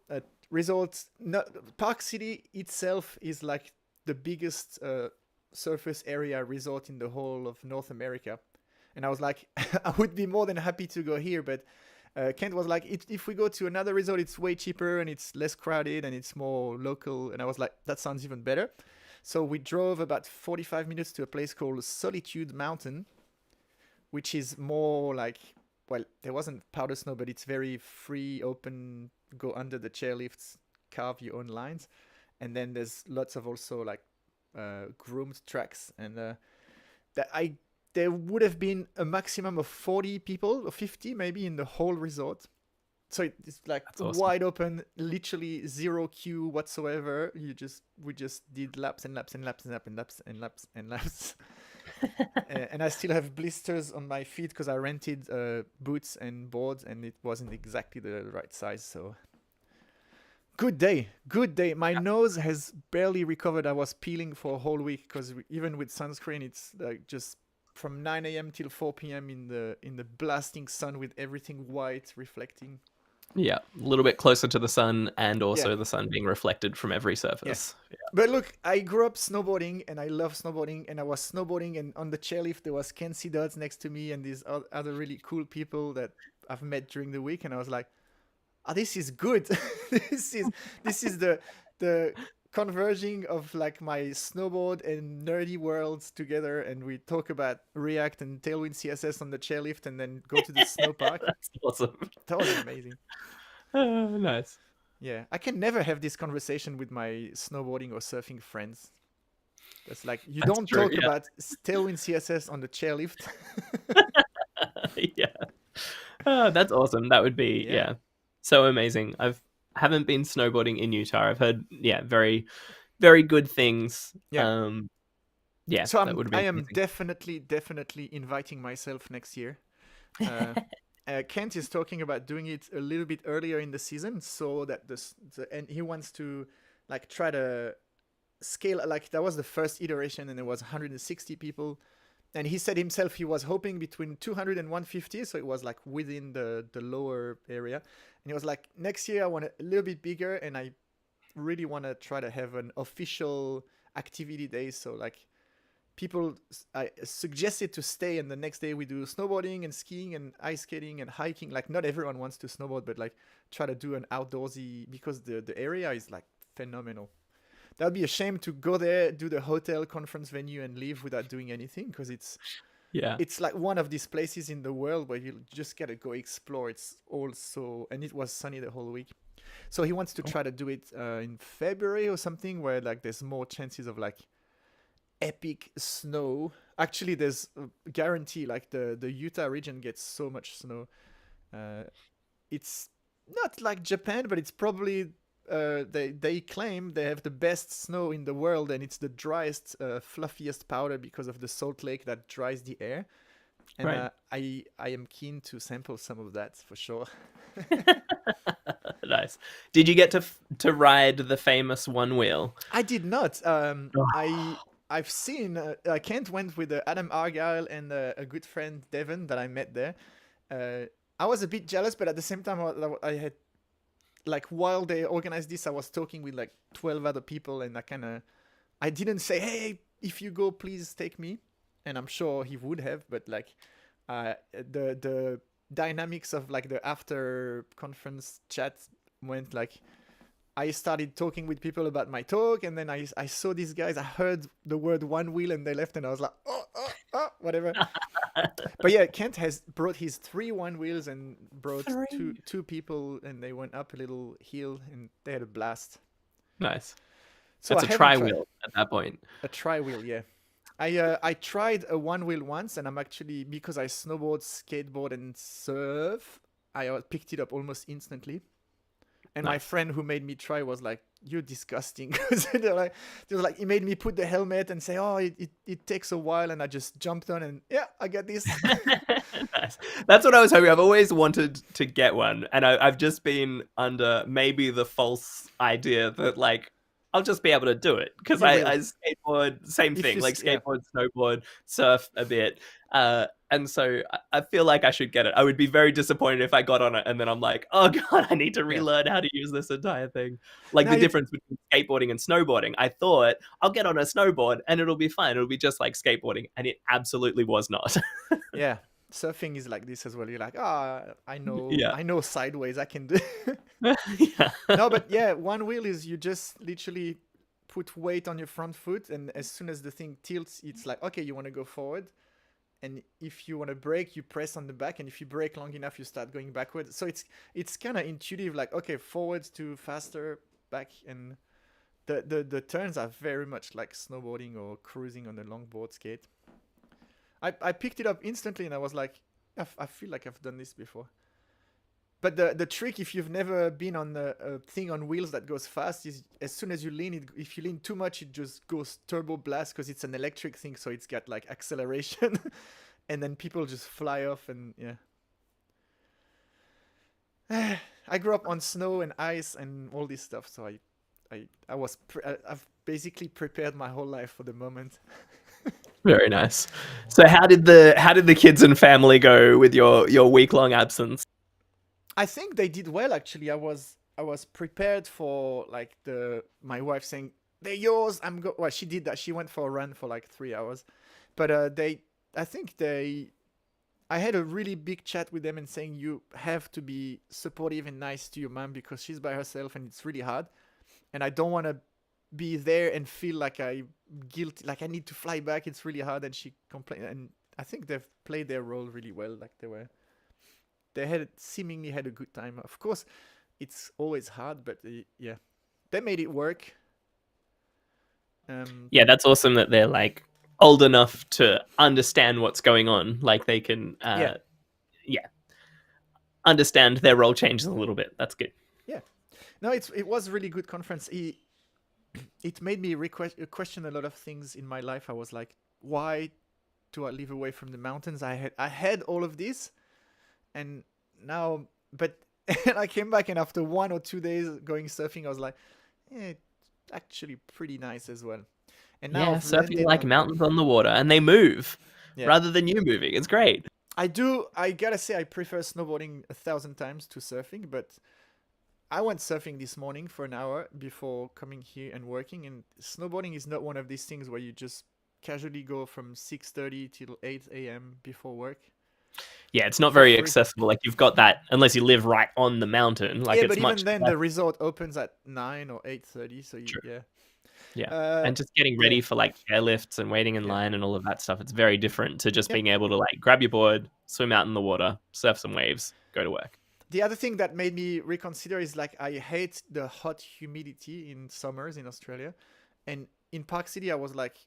a resort. No, Park City itself is like the biggest surface area resort in the whole of North America. And I was like, I would be more than happy to go here, but Kent was like, if we go to another resort, it's way cheaper and it's less crowded and it's more local. And I was like, that sounds even better. So we drove about 45 minutes to a place called Solitude Mountain, which is more like, well, there wasn't powder snow, but it's very free, open, go under the chairlifts, carve your own lines. And then there's lots of also like groomed tracks. And that I there would have been a maximum of 40 people or 50 maybe in the whole resort. So it's like That's awesome. wide open, literally zero queue whatsoever. We just did laps and laps and laps and laps and laps and laps and laps. And I still have blisters on my feet because I rented boots and boards, and it wasn't exactly the right size. So good day, good day. My nose has barely recovered. I was peeling for a whole week because even with sunscreen, it's like just from 9 a.m. till 4 p.m. in the blasting sun with everything white reflecting. Yeah, a little bit closer to the sun, and Yeah, also the sun being reflected from every yeah. surface. But look, I grew up snowboarding, and I love snowboarding, and I was snowboarding, and on the chairlift there was Kenzie Dodds next to me, and these other really cool people that I've met during the week, and I was like, oh, this is good. this is this is the converging of like my snowboard and nerdy worlds together, and we talk about React and Tailwind CSS on the chairlift, and then go to the snow park. That's awesome. That was amazing. Nice. Yeah, I can never have this conversation with my snowboarding or surfing friends. That's like, you That's don't true. talk about Tailwind CSS on the chairlift. Yeah. Yeah. That's awesome. That would be, Yeah, yeah, so amazing. Haven't been snowboarding in Utah. I've heard, yeah, very, very good things. yeah. Yeah, So that would I be am amazing. definitely inviting myself next year. Uh, Kent is talking about doing it a little bit earlier in the season, so that and he wants to like try to scale. Like that was the first iteration, and it was 160 people. And he said himself he was hoping between 200 and 150, so it was like within the lower area. And he was like, next year I want it a little bit bigger, and I really want to try to have an official activity day. So like people, I suggested to stay, and the next day we do snowboarding and skiing and ice skating and hiking. Like not everyone wants to snowboard, but like try to do an outdoorsy, because the area is like phenomenal. That would be a shame to go there, do the hotel conference venue, and leave without doing anything, because Yeah. it's like one of these places in the world where you just gotta go explore. It's also, and it was sunny the whole week. So he wants to Cool. try to do it in February or something, where like there's more chances of like epic snow. Actually, there's a guarantee, like the Utah region gets so much snow. Uh, it's not like Japan, but it's probably they claim they have the best snow in the world, and it's the driest, fluffiest powder because of the salt lake that dries the air. And Right. I am keen to sample some of that for sure. Nice. Did you get to ride the famous one wheel? I did not. Oh, I've seen. Kent went with Adam Argyle and a good friend Devon that I met there. Uh, I was a bit jealous, but at the same time, I had like while they organized this, I was talking with like 12 other people, and I didn't say, hey, if you go, please take me, and I'm sure he would have, but like the dynamics of like the after conference chat went like I started talking with people about my talk, and then I saw these guys. I heard the word one wheel, and they left, and I was like, whatever. But yeah, Kent has brought his three one wheels and brought two three. two people, and they went up a little hill, and they had a blast. Nice. So I That's a haven't tri tried wheel at that point. a tri wheel. Yeah, I tried a one wheel once, and I'm actually because I snowboard, skateboard, and surf. I picked it up almost instantly. And my Nice. friend who made me try was like, "You're disgusting." Because they were like, he made me put the helmet and say, "Oh, it takes a while," and I just jumped on and yeah, I got this. Nice. That's what I was hoping. I've always wanted to get one, and I've just been under maybe the false idea that like I'll just be able to do it because You will I skateboard, same if thing, you like yeah skateboard, snowboard, surf a bit, and so I feel like I should get it. I would be very disappointed if I got on it and then I'm like, oh god, I need to yeah. relearn how to use this entire thing. Like Now the you difference between skateboarding and snowboarding. I thought I'll get on a snowboard and it'll be fine. It'll be just like skateboarding, and it absolutely was not. yeah. Surfing is like this as well. You're like, Yeah. I know sideways. I can do. Yeah. No, but yeah, one wheel is you just literally put weight on your front foot, and as soon as the thing tilts, it's like, okay, you want to go forward, and if you want to brake, you press on the back, and if you brake long enough, you start going backward. So it's kind of intuitive, like okay, forwards to faster, back, and the turns are very much like snowboarding or cruising on a longboard skate. I picked it up instantly, and I was like, I feel like I've done this before. But the trick, if you've never been on a thing on wheels that goes fast, is as soon as you lean it, if you lean too much, it just goes turbo blast because it's an electric thing, so it's got like acceleration, and then people just fly off, and yeah. I grew up on snow and ice and all this stuff, so I've basically prepared my whole life for the moment. Very nice. So how did the kids and family go with your week long absence? I think they did well actually. I was prepared for like the my wife saying they're yours. Well, she did that. She went for a run for like 3 hours, but I think I had a really big chat with them and saying you have to be supportive and nice to your mom because she's by herself and it's really hard, and I don't want to be there and feel like I guilty, like I need to fly back. It's really hard, and she complained, and I think they've played their role really well. Like they had seemingly had a good time. Of course, it's always hard, but yeah, they made it work. Um, Yeah, that's awesome that they're like old enough to understand what's going on. Like they can yeah, yeah, understand their role changes a little bit. That's good. yeah. No, it was a really good conference. It made me question a lot of things in my life. I was like, why do I live away from the mountains? I had all of this, and now, but and I came back, and after 1 or 2 days going surfing, I was like, it's actually pretty nice as well. And now Yeah, I've surfing landed like on mountains on the water and they move yeah. rather than you moving. It's great. I gotta say I prefer snowboarding 1,000 times to surfing, but I went surfing this morning for an hour before coming here and working, and snowboarding is not one of these things where you just casually go from 6:30 till 8 a.m. before work Yeah, it's not for very free. accessible. Like you've got that unless you live right on the mountain. Like Yeah, it's but even much then less the resort opens at 9 or 8:30, so true. yeah. Yeah. Uh And just getting yeah. ready for like chairlifts and waiting in Yeah. line and all of that stuff. It's very different to just Yep. being able to like grab your board, swim out in the water, surf some waves, go to work. The other thing that made me reconsider is like I hate the hot humidity in summers in Australia. And in Park City I was like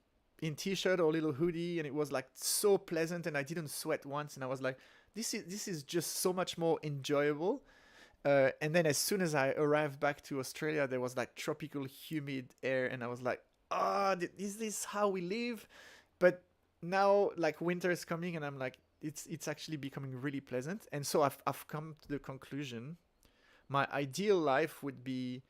in t-shirt or little hoodie, and it was like so pleasant, and I didn't sweat once, and I was like this is just so much more enjoyable. And then as soon as I arrived back to Australia, there was like tropical humid air, and I was like, "Ah, is this how we live?" But now, like winter is coming, and I'm like, it's actually becoming really pleasant. And so I've come to the conclusion, my ideal life would be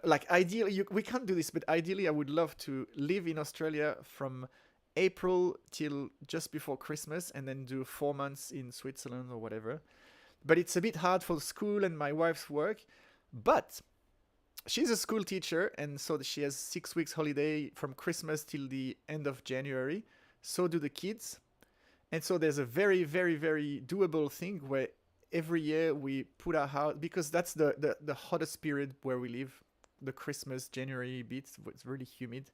like ideally we can't do this, but ideally I would love to live in Australia from April till just before Christmas, and then do 4 months in Switzerland or whatever. But it's a bit hard for school and my wife's work. But she's a school teacher, and so she has 6 weeks holiday from Christmas till the end of January. So do the kids, and so there's a very, very, very doable thing where every year we put our house, because that's the hottest period where we live, the Christmas January bit. It's really humid.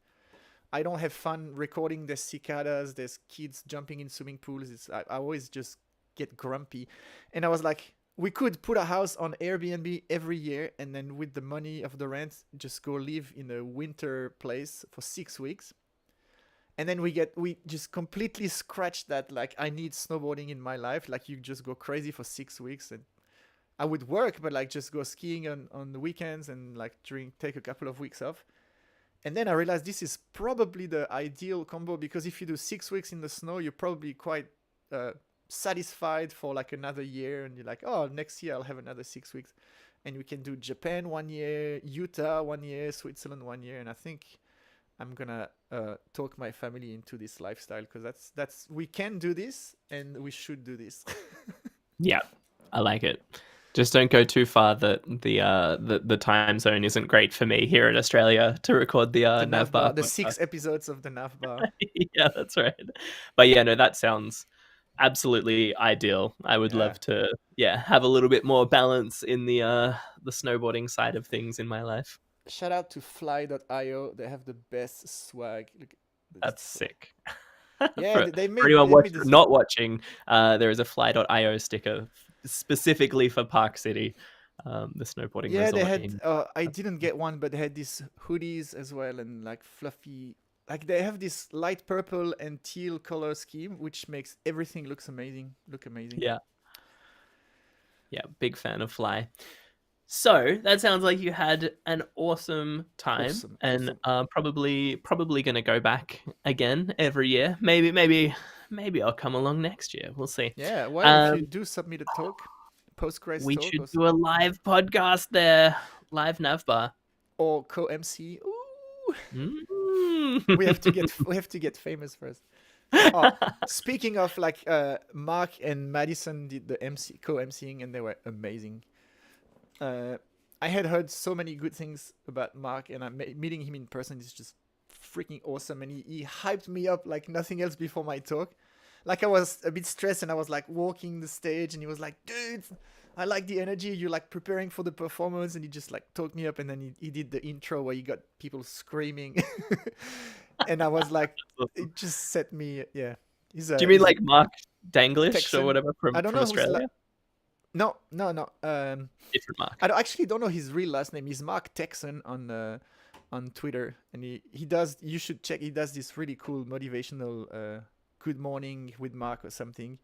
I don't have fun recording. There's cicadas, there's kids jumping in swimming pools. I always just get grumpy. And I was like, we could put a house on Airbnb every year, and then with the money of the rent, just go live in a winter place for 6 weeks. And then we just completely scratch that. Like, I need snowboarding in my life. Like, you just go crazy for 6 weeks, and I would work, but like just go skiing on the weekends, and like take a couple of weeks off. And then I realized this is probably the ideal combo, because if you do 6 weeks in the snow, you're probably quite uh, satisfied for like another year, and you're like, oh, next year I'll have another 6 weeks, and we can do Japan 1 year, Utah 1 year, Switzerland 1 year. And I think I'm gonna talk my family into this lifestyle, because that's we can do this, and we should do this. Yeah, I like it. Just don't go too far. That the time zone isn't great for me here in Australia to record the The NavBar NavBar, the podcast. 6 episodes of the NavBar. Yeah, that's right. But yeah, no, that sounds absolutely ideal. I would Yeah. love to, yeah, have a little bit more balance in the snowboarding side of things in my life. Shout out to fly.io. They have the best swag. Look, That's it's sick. yeah. for, They for made anyone they made this. not watching, there is a fly.io sticker specifically for Park City, the snowboarding Yeah, they resort had. in. I didn't get one, but they had these hoodies as well, and like fluffy. Like, they have this light purple and teal color scheme, which makes everything look amazing. Yeah, yeah, big fan of Fly. So that sounds like you had an awesome time, Awesome, and awesome. probably going to go back again every year. Maybe I'll come along next year. We'll see. Yeah. Well, if you Um, do submit a talk, post-grace we talk, should do a live podcast there, live Navbar. or co-MC. Ooh, Mm. we have to get famous first. Oh, speaking of, like, Mark and Madison did the co-MCing, and they were amazing. Uh, I had heard so many good things about Mark, and meeting him in person is just freaking awesome. And he hyped me up like nothing else before my talk. Like, I was a bit stressed, and I was like walking the stage, and he was like, "Dude, I like the energy. You're like preparing for the performance," and he just like talked me up. And then he did the intro where he got people screaming, and I was like, it just set me. Yeah, Do you mean he's a like Mark Danglish or Texan. whatever I from don't from know who's Australia? no, no, no. Different I Mark. actually don't know his real last name. He's Mark Texan on Twitter, and he does. You should check. He does this really cool motivational "Good Morning with Mark" or something,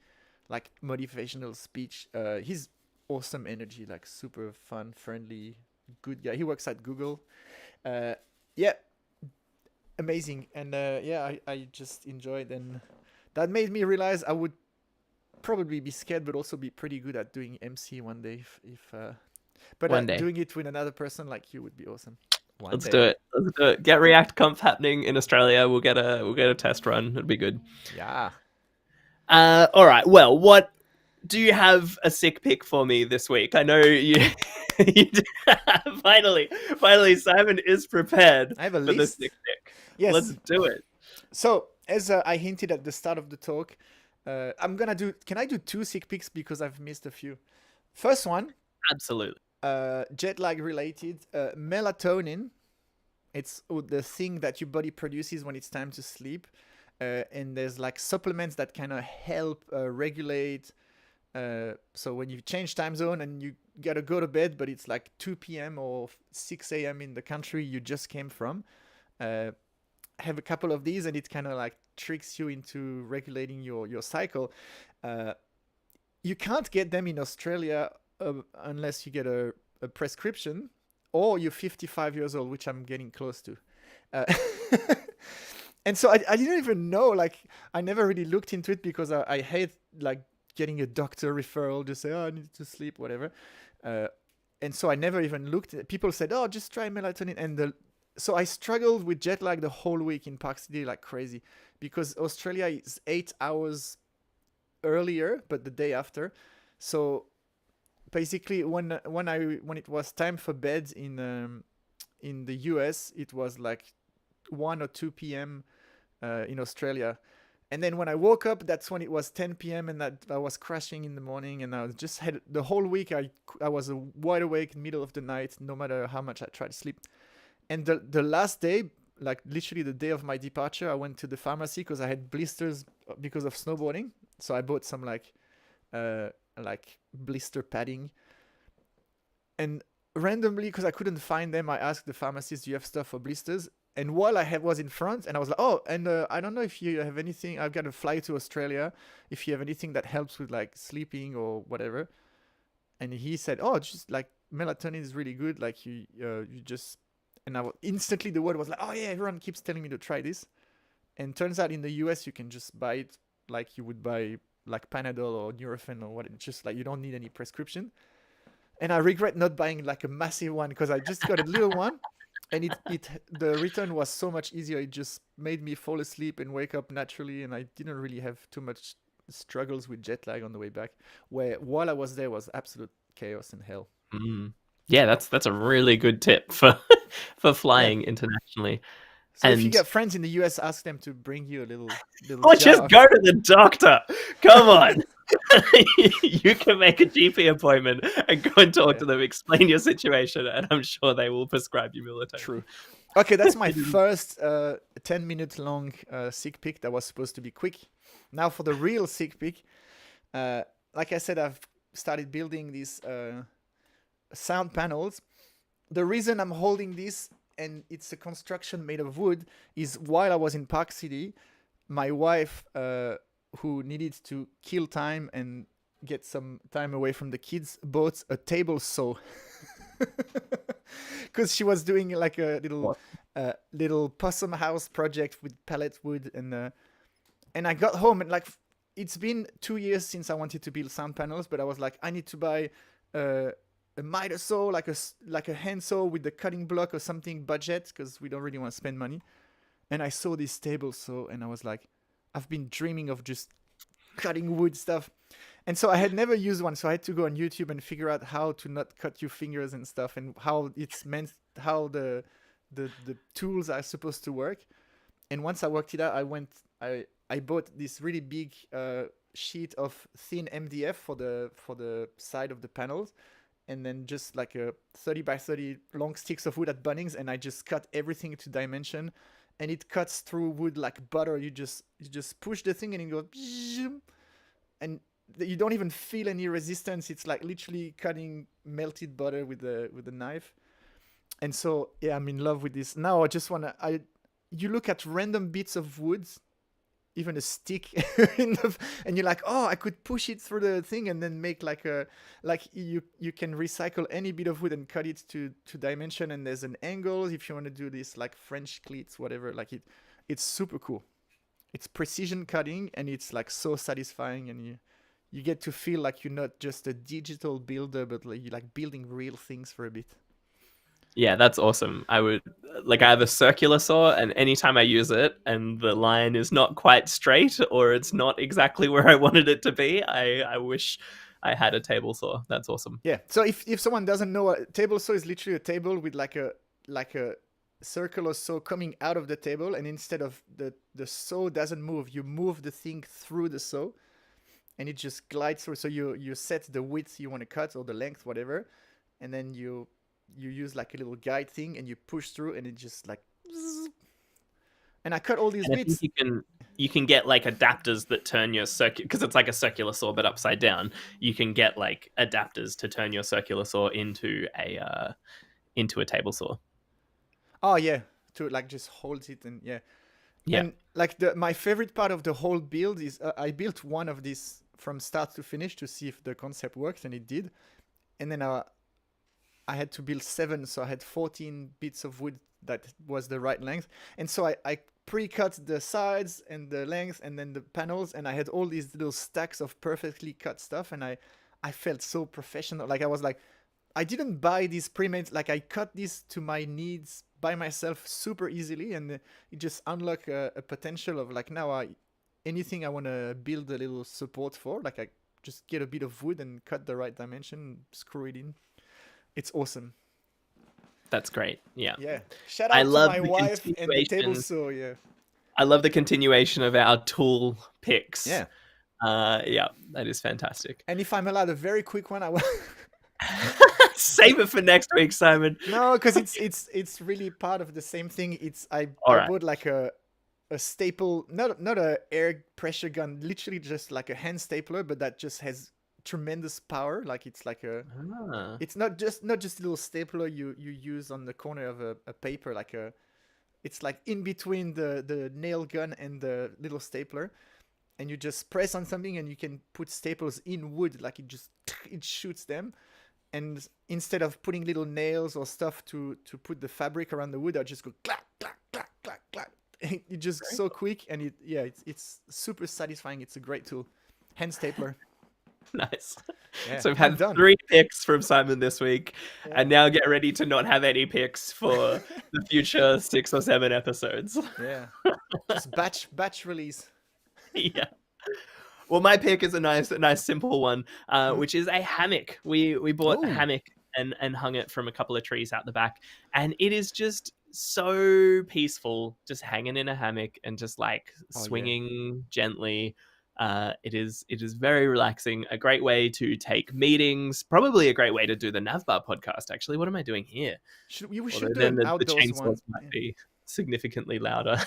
like motivational speech. He's awesome energy, like super fun, friendly, good guy. He works at Google. Uh, yeah, amazing. And yeah, I just enjoyed, and that made me realize I would probably be scared, but also be pretty good at doing MC one day. If but One day. doing it with another person like you would be awesome. One Let's do day. it. Let's do it. Get React Conf happening in Australia. We'll get a test run. It'd be good. Yeah. All right. Well, what do you have a sick pick for me this week? I know you. you finally, Simon is prepared I have a for the list. sick pick. Let's Yes. do it. So, as I hinted at the start of the talk, I'm gonna do. Can I do two sick picks because I've missed a few? First one, Absolutely. jet lag related. Melatonin. It's the thing that your body produces when it's time to sleep. And there's like supplements that kind of help regulate. So when you change time zone and you gotta go to bed, but it's like 2 p.m. or 6 a.m. in the country you just came from, have a couple of these, and it kind of like tricks you into regulating your cycle. You can't get them in Australia unless you get a prescription, or you're 55 years old, which I'm getting close to. Uh, and so I didn't even know, like, I never really looked into it because I hate like getting a doctor referral, just say, oh, I need to sleep, whatever. Uh, and so I never even looked. People said, oh, just try melatonin. So I struggled with jet lag the whole week in Park City like crazy, because Australia is 8 hours earlier, but the day after. So basically, when it was time for bed in the US, it was like 1 or 2 p.m. In Australia. And then when I woke up, that's when it was 10 p.m. and that I was crashing in the morning. And I was just had the whole week. I was wide awake in the middle of the night, no matter how much I tried to sleep. And the last day, like literally the day of my departure, I went to the pharmacy because I had blisters because of snowboarding. So I bought some uh, like blister padding. And randomly, because I couldn't find them, I asked the pharmacist, "Do you have stuff for blisters?" And while was in front, and I was like, "Oh, and I don't know if you have anything. I've got to fly to Australia. If you have anything that helps with like sleeping or whatever." And he said, "Oh, just like melatonin is really good. Like you just." And instantly the word was like, "Oh yeah, everyone keeps telling me to try this." And turns out in the US you can just buy it like you would buy like Panadol or Nurofen or what. Just like you don't need any prescription. And I regret not buying like a massive one because I just got a little one, and it the return was so much easier. It just made me fall asleep and wake up naturally, and I didn't really have too much struggles with jet lag on the way back. Where while I was there was absolute chaos and hell. Mm. Yeah, that's a really good tip for for Yeah. flying internationally. So if you And get friends in the US, ask them to bring you a little or just jar. go to the doctor. Come on. You can make a GP appointment and go and talk Yeah, to them, explain your situation, and I'm sure they will prescribe you true. melatonin. Okay, that's my first 10-minute long sick pick that was supposed to be quick. Now for the real sick pick. Uh, like I said, I've started building these sound panels. The reason I'm holding this, and it's a construction made of wood, is while I was in Park City, my wife, who needed to kill time and get some time away from the kids, bought a table saw. Because she was doing like a What? little possum house project with pallet wood, and I got home and like it's been 2 years since I wanted to build sound panels, but I was like, I need to buy uh, a miter saw, like a hand saw with the cutting block or something budget, because we don't really want to spend money. And I saw this table saw, and I was like, I've been dreaming of just cutting wood stuff. And so I had never used one, so I had to go on YouTube and figure out how to not cut your fingers and stuff, and how it's meant, how the tools are supposed to work. And once I worked it out, I bought this really big sheet of thin MDF for the side of the panels, and then just like a 30 by 30 long sticks of wood at Bunnings, and I just cut everything to dimension, and it cuts through wood like butter. You just push the thing and it goes, and you don't even feel any resistance. It's like literally cutting melted butter with the knife. And so yeah, I'm in love with this. Now I just wanna I you look at random bits of wood, even a stick, and you're like, oh, I could push it through the thing and then make like you can recycle any bit of wood and cut it to dimension, and there's an angle if you want to do this like French cleats, whatever. Like it's super cool. It's precision cutting, and it's like so satisfying, and you get to feel like you're not just a digital builder, but like you're like building real things for a bit. Yeah, that's awesome. I have a circular saw, and anytime I use it and the line is not quite straight or it's not exactly where I wanted it to be, I wish I had a table saw. That's awesome. Yeah. So if someone doesn't know, a table saw is literally a table with like a circular saw coming out of the table, and instead of the saw doesn't move, you move the thing through the saw, and it just glides through. So you set the width you want to cut or the length, whatever, and then you use like a little guide thing, and you push through, and it just like. And I cut all these And I think bits. you can get like adapters that turn your circular, because it's like a circular saw but upside down. You can get like adapters to turn your circular saw into a table saw. Oh yeah, to like just hold it, and yeah. Yeah. And like my favorite part of the whole build is I built one of these from start to finish to see if the concept works, and it did. and then I had to build 7, so I had 14 bits of wood that was the right length. And so I pre-cut the sides and the length and then the panels, and I had all these little stacks of perfectly cut stuff, and I felt so professional. Like I was like, I didn't buy these pre-made, like I cut this to my needs by myself super easily, and it just unlocked a potential of like now anything I want to build a little support for, like I just get a bit of wood and cut the right dimension, screw it in. It's awesome. That's great. Yeah. Yeah. Shout I out to love my the wife and the table continuation. saw. Yeah. I love the continuation of our tool picks. Yeah. Yeah, that is fantastic. And if I'm allowed a very quick one, I will. Save it for next week, Simon. No, because it's really part of the same thing. It's All I right. bought like a staple, not a air pressure gun, literally just like a hand stapler, but that just has tremendous power. Like it's like Ah, it's not just a little stapler you use on the corner of a paper, like it's like in between the nail gun and the little stapler, and you just press on something and you can put staples in wood, like it shoots them. And instead of putting little nails or stuff to put the fabric around the wood, I just go clack clack clack clack clack. It's just great. so quick, and it's super satisfying. It's a great tool. Hand stapler. Nice. Yeah, So we've I'm had done. 3 picks from Simon this week, Yeah. and now get ready to not have any picks for the future 6 or 7 episodes. Yeah. Just batch release. Yeah. Well, my pick is a nice simple one, Hmm? which is a hammock. We bought a Oh. hammock and hung it from a couple of trees out the back, and it is just so peaceful, just hanging in a hammock and just like Oh yeah. swinging gently. It is very relaxing. A great way to take meetings. Probably a great way to do the NavBar podcast. Actually, what am I doing here? We Although should do then an the outdoors one. chainsaws might Yeah. be significantly louder.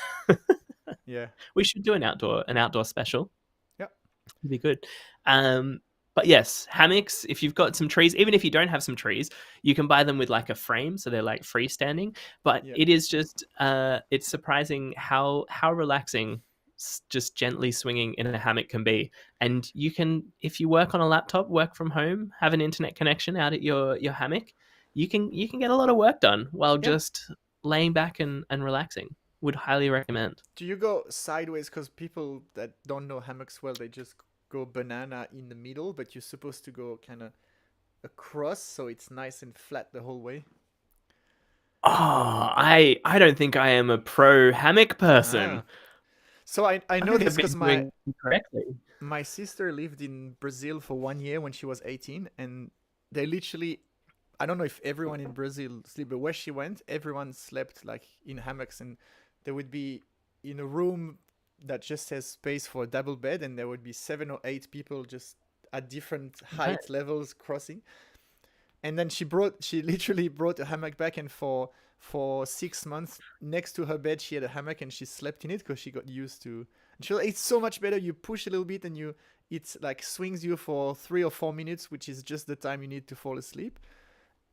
Yeah. We should do an outdoor special. Yep. It'd be good. But yes, hammocks, if you've got some trees, even if you don't have some trees, you can buy them with like a frame, so they're like freestanding. But Yep. it is just it's surprising how relaxing just gently swinging in a hammock can be. And you can, if you work on a laptop, work from home, have an internet connection out at your hammock, you can get a lot of work done while Yeah. just laying back and relaxing. Would highly recommend. Do you go sideways? Because people that don't know hammocks well, they just go banana in the middle, but you're supposed to go kind of across, so it's nice and flat the whole way. Oh, I don't think I am a pro hammock person. Ah. So I I know think this I've because been doing it correctly. my sister lived in Brazil for 1 year when she was 18, and they literally, I don't know if everyone in Brazil sleep, but where she went, everyone slept like in hammocks, and there would be in a room that just has space for a double bed, and there would be 7 or 8 people just at different Right. height levels crossing. And then she literally brought a hammock back, and for 6 months next to her bed she had a hammock, and she slept in it because she got used to. And she was like, it's so much better. You push a little bit and it's like swings you for 3 or 4 minutes, which is just the time you need to fall asleep.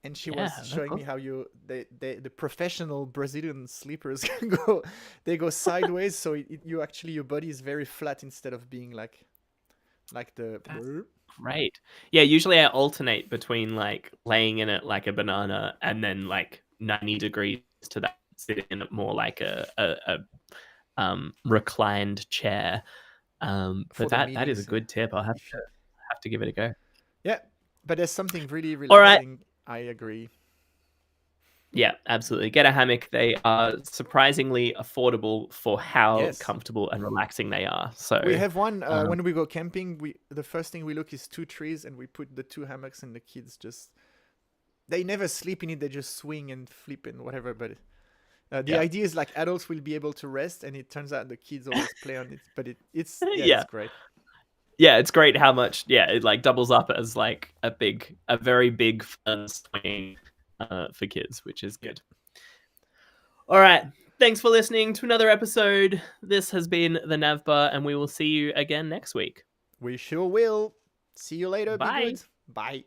And she Yeah, was that's showing me awesome. how the professional Brazilian sleepers can go, they go sideways, so you actually, your body is very flat instead of being like the. That's great. Yeah, usually I alternate between like laying in it like a banana and then like 90 degrees to that, sitting in it more like a reclined chair. For But the that is a meetings. Yeah. good tip. I'll have If to you, have to give it a go. yeah, but there's something really All right. relaxing. I agree. Yeah, absolutely. Get a hammock. They are surprisingly affordable for how Yes, comfortable and relaxing they are. we So, have one um, when we go camping. We the first thing we look is 2 trees, and we put the 2 hammocks, and the kids just, they never sleep in it. They just swing and flip and whatever. But the yeah, idea is like adults will be able to rest, and it turns out the kids always play on it. But it's yeah, yeah, it's great. yeah. It's great how much it like doubles up as like a very big fun swing for kids, which is Yeah, good. All right. Thanks for listening to another episode. This has been the NavBar, and we will see you again next week. we sure will. See you later. Be Bye. good. Bye.